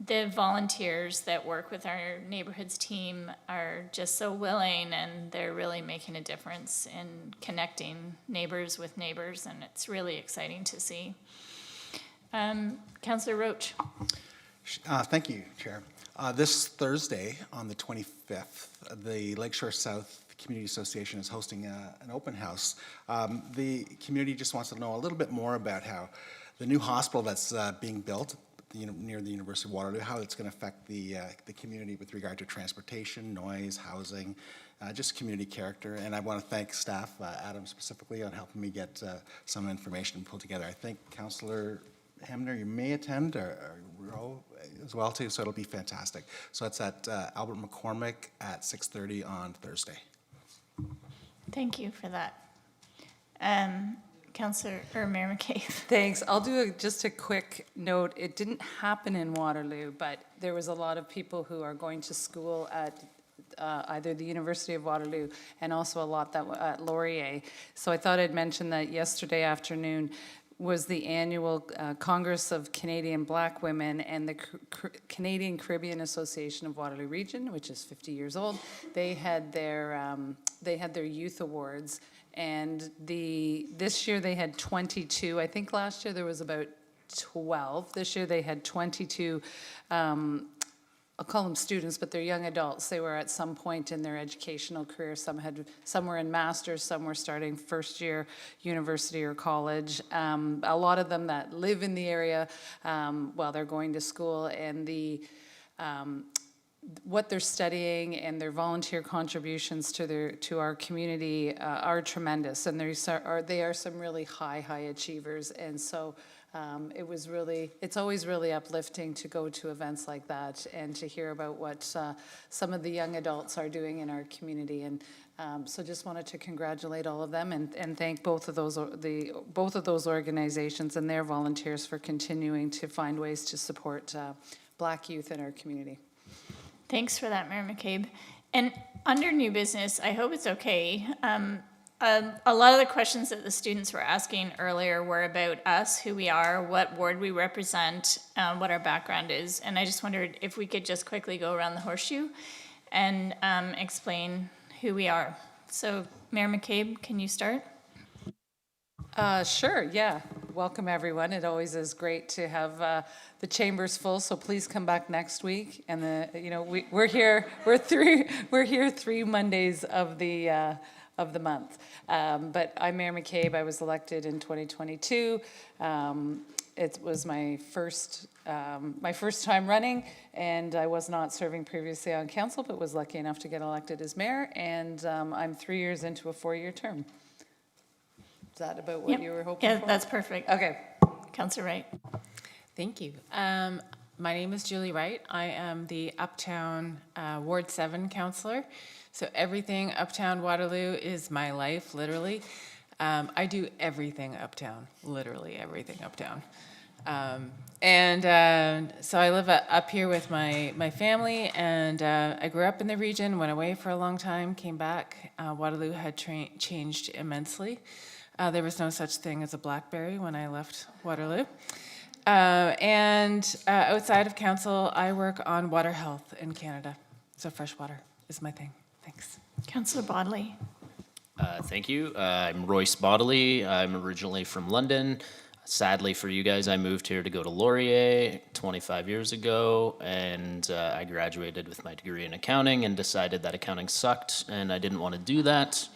the volunteers that work with our neighborhoods team are just so willing, and they're really making a difference in connecting neighbors with neighbors, and it's really exciting to see. Councillor Roach. Thank you, Chair. This Thursday, on the 25th, the Lakeshore South Community Association is hosting an open house. The community just wants to know a little bit more about how the new hospital that's being built near the University of Waterloo, how it's going to affect the community with regard to transportation, noise, housing, just community character. And I want to thank staff, Adam specifically, on helping me get some information pulled together. I think Councillor Hemner, you may attend, or Rowe as well too, so it'll be fantastic. So it's at Albert McCormick at 6:30 on Thursday. Thank you for that. Councillor, or Mayor McCabe. Thanks. I'll do just a quick note. It didn't happen in Waterloo, but there was a lot of people who are going to school at either the University of Waterloo and also a lot that at Laurier. So I thought I'd mention that yesterday afternoon was the annual Congress of Canadian Black Women, and the Canadian Caribbean Association of Waterloo Region, which is 50 years old. They had their youth awards. And this year they had 22. I think last year there was about 12. This year they had 22, I'll call them students, but they're young adults. They were at some point in their educational career. Some were in masters, some were starting first year university or college. A lot of them that live in the area while they're going to school, and what they're studying and their volunteer contributions to our community are tremendous, and they are some really high achievers. And so it's always really uplifting to go to events like that and to hear about what some of the young adults are doing in our community. And so just wanted to congratulate all of them and thank both of those organizations and their volunteers for continuing to find ways to support Black youth in our community. Thanks for that, Mayor McCabe. And under new business, I hope it's okay. A lot of the questions that the students were asking earlier were about us, who we are, what ward we represent, what our background is. And I just wondered if we could just quickly go around the horseshoe and explain who we are. So, Mayor McCabe, can you start? Sure, yeah. Welcome, everyone. It always is great to have the chambers full, so please come back next week. And we're here 3 Mondays of the month. But I'm Mayor McCabe. I was elected in 2022. It was my first time running, and I was not serving previously on council, but was lucky enough to get elected as mayor. And I'm 3 years into a 4-year term. Is that about what you were hoping for? Yeah, that's perfect. Okay. Councillor Wright. Thank you. My name is Julie Wright. I am the Uptown Ward 7 councillor. So everything Uptown Waterloo is my life, literally. I do everything Uptown, literally everything Uptown. So I live up here with my family, and I grew up in the region, went away for a long time, came back. Waterloo had changed immensely. There was no such thing as a BlackBerry when I left Waterloo. Outside of council, I work on water health in Canada. So fresh water is my thing. Thanks. Councillor Bodley. Thank you. I'm Royce Bodley. I'm originally from London. Sadly for you guys, I moved here to go to Laurier 25 years ago, and I graduated with my degree in accounting and decided that accounting sucked, and I didn't want to do that.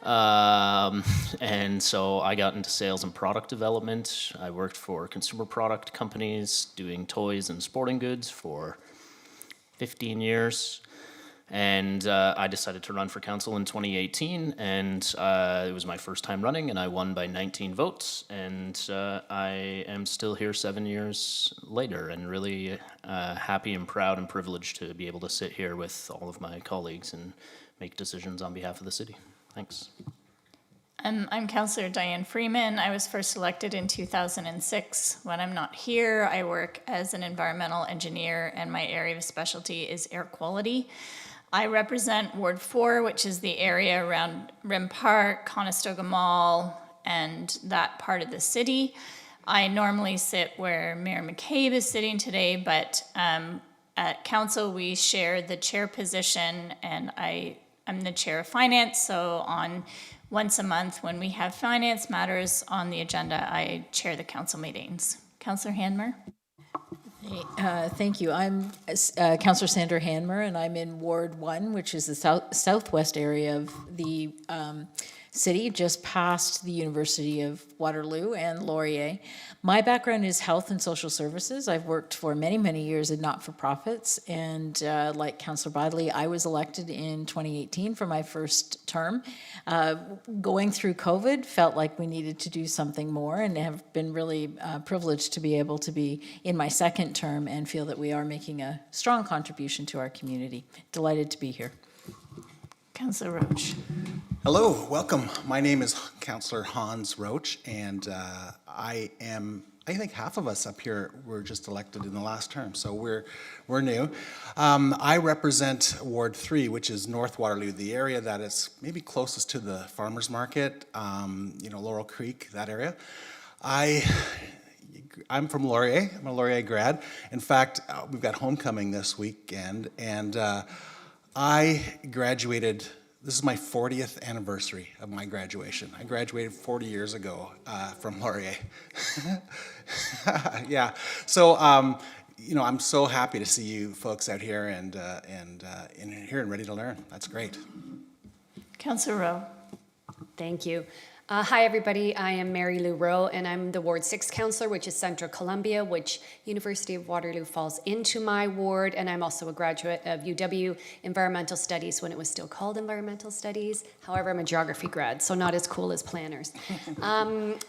And so I got into sales and product development. I worked for consumer product companies doing toys and sporting goods for 15 years. And I decided to run for council in 2018, and it was my first time running, and I won by 19 votes. And I am still here 7 years later, and really happy and proud and privileged to be able to sit here with all of my colleagues and make decisions on behalf of the city. Thanks. I'm Councillor Diane Freeman. I was first elected in 2006. When I'm not here, I work as an environmental engineer, and my area of specialty is air quality. I represent Ward 4, which is the area around Rim Park, Conestoga Mall, and that part of the city. I normally sit where Mayor McCabe is sitting today, but at council we share the chair position, and I'm the chair of finance, so once a month when we have finance matters on the agenda, I chair the council meetings. Councillor Hanmer? Thank you. I'm Councillor Sandra Hanmer, and I'm in Ward 1, which is the southwest area of the city, just past the University of Waterloo and Laurier. My background is health and social services. I've worked for many, many years in not-for-profits, and like Councillor Bodley, I was elected in 2018 for my first term. Going through COVID, felt like we needed to do something more, and have been really privileged to be able to be in my second term and feel that we are making a strong contribution to our community. Delighted to be here. Councillor Roach. Hello, welcome. My name is Councillor Hans Roach, and I think half of us up here were just elected in the last term, so we're new. I represent Ward 3, which is North Waterloo, the area that is maybe closest to the farmers market, Laurel Creek, that area. I'm from Laurier. I'm a Laurier grad. In fact, we've got homecoming this weekend, and I graduated. This is my 40th anniversary of my graduation. I graduated 40 years ago from Laurier. Yeah, so I'm so happy to see you folks out here and here and ready to learn. That's great. Councillor Rowe. Thank you. Hi, everybody. I am Mary Lou Rowe, and I'm the Ward 6 councillor, which is Central Columbia, which University of Waterloo falls into my ward, and I'm also a graduate of UW Environmental Studies when it was still called Environmental Studies. However, I'm a geography grad, so not as cool as planners.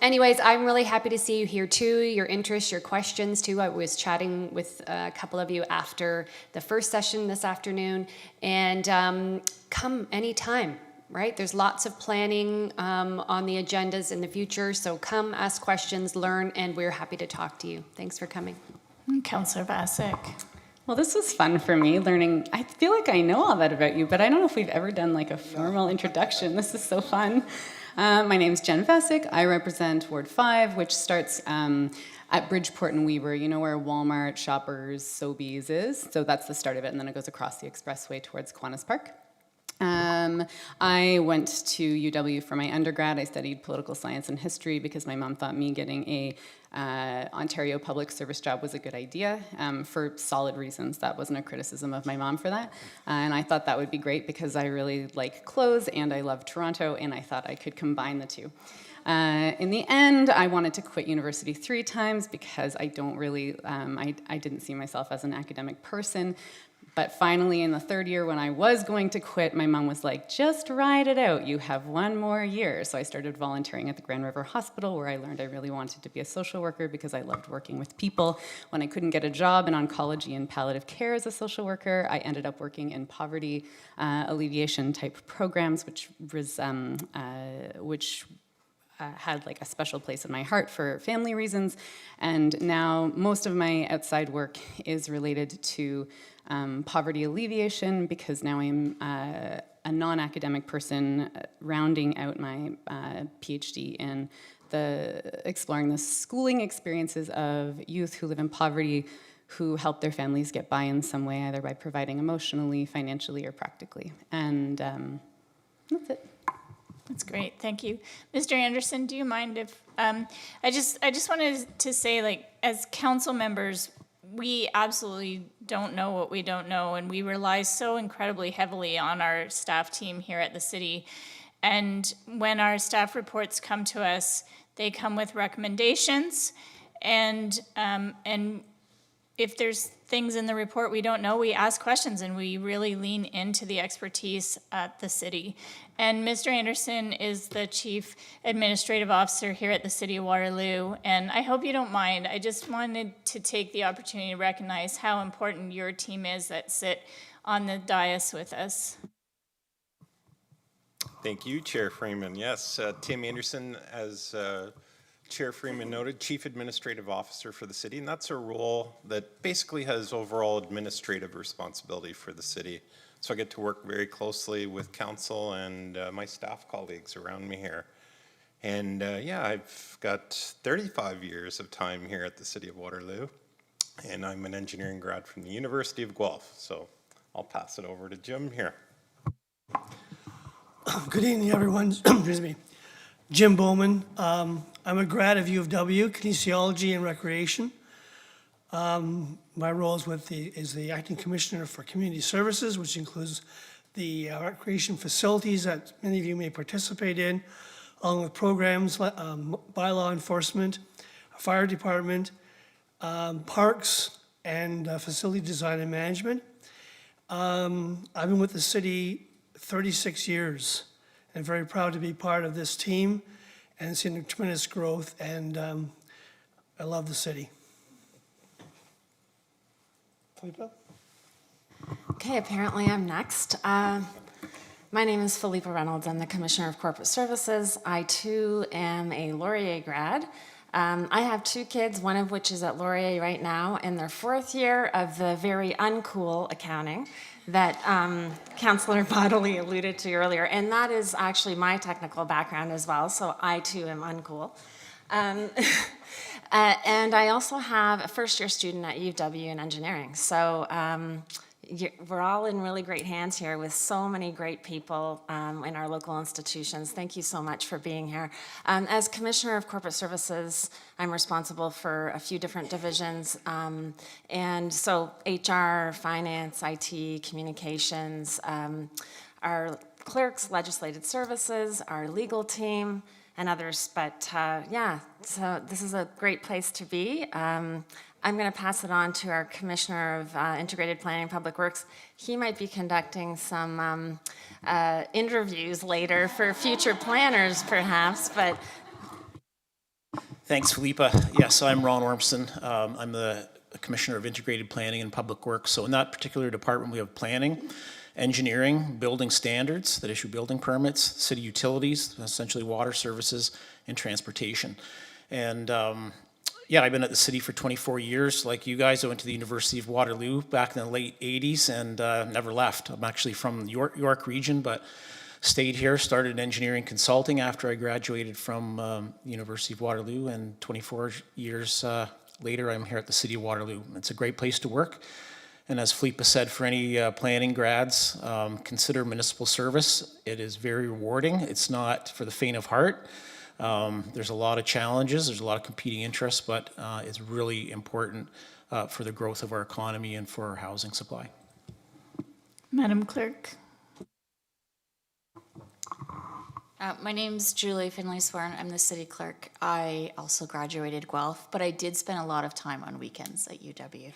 Anyways, I'm really happy to see you here too, your interests, your questions too. I was chatting with a couple of you after the first session this afternoon, and come anytime. Right? There's lots of planning on the agendas in the future, so come, ask questions, learn, and we're happy to talk to you. Thanks for coming. Councillor Vasek. Well, this was fun for me, learning. I feel like I know all that about you, but I don't know if we've ever done like a formal introduction. This is so fun. My name's Jen Vasek. I represent Ward 5, which starts at Bridgeport and Weber, where Walmart, Shoppers, Sobeys is. So that's the start of it, and then it goes across the expressway towards Kiwanis Park. I went to UW for my undergrad. I studied political science and history because my mom thought me getting a Ontario public service job was a good idea for solid reasons. That wasn't a criticism of my mom for that. And I thought that would be great because I really like clothes and I love Toronto, and I thought I could combine the two. In the end, I wanted to quit university 3 times because I don't really, I didn't see myself as an academic person. But finally, in the 3rd year, when I was going to quit, my mom was like, just ride it out. You have 1 more year. So I started volunteering at the Grand River Hospital, where I learned I really wanted to be a social worker because I loved working with people. When I couldn't get a job in oncology and palliative care as a social worker, I ended up working in poverty alleviation type programs, which had like a special place in my heart for family reasons. And now most of my outside work is related to poverty alleviation, because now I'm a non-academic person rounding out my PhD in exploring the schooling experiences of youth who live in poverty, who help their families get by in some way, either by providing emotionally, financially, or practically. And that's it. That's great, thank you. Mr. Anderson, do you mind if, I just wanted to say, like, as council members, we absolutely don't know what we don't know, and we rely so incredibly heavily on our staff team here at the city. And when our staff reports come to us, they come with recommendations, and if there's things in the report we don't know, we ask questions and we really lean into the expertise at the city. And Mr. Anderson is the Chief Administrative Officer here at the City of Waterloo, and I hope you don't mind. I just wanted to take the opportunity to recognize how important your team is that sit on the dais with us. Thank you, Chair Freeman. Yes, Tim Anderson, as Chair Freeman noted, Chief Administrative Officer for the city, and that's a role that basically has overall administrative responsibility for the city. So I get to work very closely with council and my staff colleagues around me here. And yeah, I've got 35 years of time here at the City of Waterloo, and I'm an engineering grad from the University of Guelph. So I'll pass it over to Jim here. Good evening, everyone. Excuse me. Jim Bowman. I'm a grad of U of W, Kinesiology and Recreation. My role is the Acting Commissioner for Community Services, which includes the recreation facilities that many of you may participate in, along with programs, bylaw enforcement, fire department, parks, and facility design and management. I've been with the city 36 years and very proud to be part of this team and seeing tremendous growth, and I love the city. Felipa? Okay, apparently I'm next. My name is Felipa Reynolds. I'm the Commissioner of Corporate Services. I too am a Laurier grad. I have two kids, one of which is at Laurier right now in their 4th year of the very uncool accounting that Councillor Bodley alluded to earlier, and that is actually my technical background as well, so I too am uncool. And I also have a first-year student at U of W in engineering, so we're all in really great hands here with so many great people in our local institutions. Thank you so much for being here. As Commissioner of Corporate Services, I'm responsible for a few different divisions. And so HR, finance, IT, communications, our clerks, legislative services, our legal team, and others. But yeah, so this is a great place to be. I'm going to pass it on to our Commissioner of Integrated Planning and Public Works. He might be conducting some interviews later for future planners, perhaps, but... Thanks, Felipa. Yes, I'm Ron Ormson. I'm the Commissioner of Integrated Planning and Public Works. So in that particular department, we have planning, engineering, building standards that issue building permits, city utilities, essentially water services, and transportation. And yeah, I've been at the city for 24 years. Like you guys, I went to the University of Waterloo back in the late 80s and never left. I'm actually from the York region, but stayed here, started engineering consulting after I graduated from the University of Waterloo, and 24 years later, I'm here at the City of Waterloo. It's a great place to work. And as Felipa said, for any planning grads, consider municipal service. It is very rewarding. It's not for the faint of heart. There's a lot of challenges, there's a lot of competing interests, but it's really important for the growth of our economy and for our housing supply. Madam Clerk. My name's Julie Finley-Sworn. I'm the city clerk. I also graduated Guelph, but I did spend a lot of time on weekends at UW.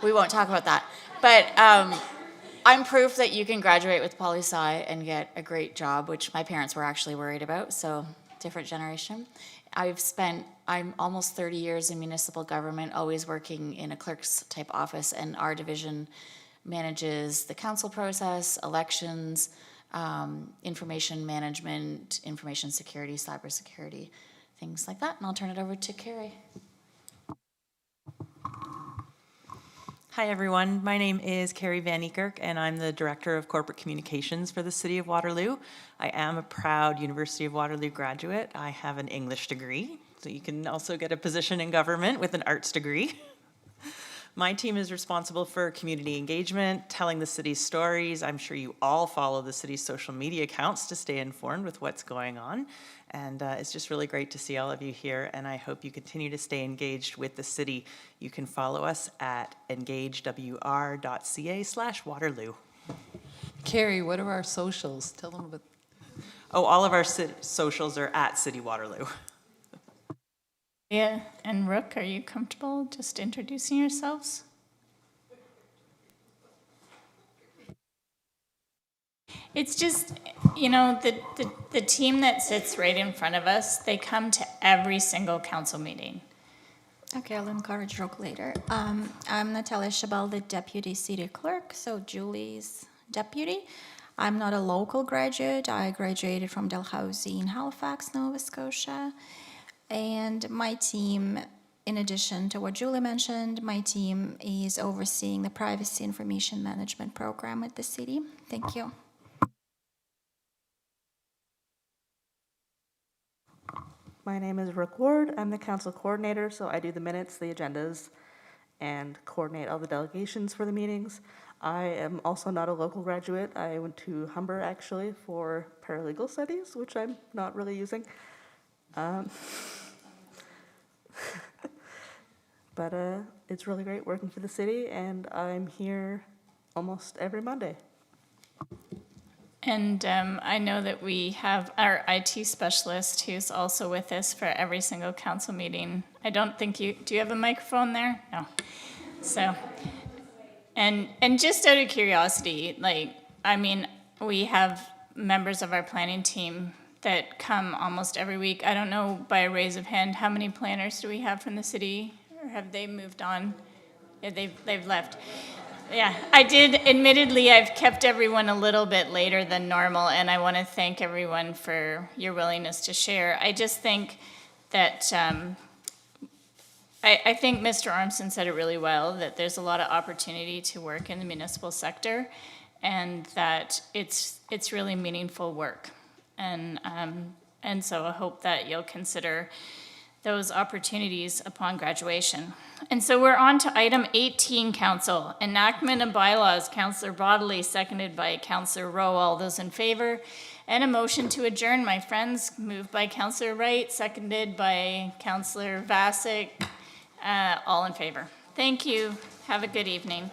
We won't talk about that. But I'm proof that you can graduate with poli-sci and get a great job, which my parents were actually worried about, so different generation. I'm almost 30 years in municipal government, always working in a clerk's type office, and our division manages the council process, elections, information management, information security, cybersecurity, things like that. And I'll turn it over to Carrie. Hi, everyone. My name is Carrie Van Niekerk, and I'm the Director of Corporate Communications for the City of Waterloo. I am a proud University of Waterloo graduate. I have an English degree, so you can also get a position in government with an arts degree. My team is responsible for community engagement, telling the city's stories. I'm sure you all follow the city's social media accounts to stay informed with what's going on. And it's just really great to see all of you here, and I hope you continue to stay engaged with the city. You can follow us at engagewr.ca/Waterloo. Carrie, what are our socials? Tell them about... Oh, all of our socials are at City Waterloo. Yeah, and Rook, are you comfortable just introducing yourselves? It's just, you know, the team that sits right in front of us, they come to every single council meeting. Okay, I'll encourage Rook later. I'm Natalia Chabal, the Deputy City Clerk, so Julie's deputy. I'm not a local graduate. I graduated from Dalhousie in Halifax, Nova Scotia. And my team, in addition to what Julie mentioned, my team is overseeing the Privacy Information Management Program at the city. Thank you. My name is Rook Ward. I'm the council coordinator, so I do the minutes, the agendas, and coordinate all the delegations for the meetings. I am also not a local graduate. I went to Humber actually for paralegal studies, which I'm not really using. But it's really great working for the city, and I'm here almost every Monday. And I know that we have our IT specialist who's also with us for every single council meeting. I don't think do you have a microphone there? No. So, and just out of curiosity, like, I mean, we have members of our planning team that come almost every week. I don't know by a raise of hand, how many planners do we have from the city? Or have they moved on? Yeah, they've left. Yeah, I did. Admittedly, I've kept everyone a little bit later than normal, and I want to thank everyone for your willingness to share. I just think that I think Mr. Armstrong said it really well, that there's a lot of opportunity to work in the municipal sector, and that it's really meaningful work. And so I hope that you'll consider those opportunities upon graduation. And so we're on to item 18, Council. Enactment of bylaws. Councillor Bodley, seconded by Councillor Rowe. All those in favor? And a motion to adjourn, my friends. Moved by Councillor Wright, seconded by Councillor Vasic. All in favor. Thank you. Have a good evening.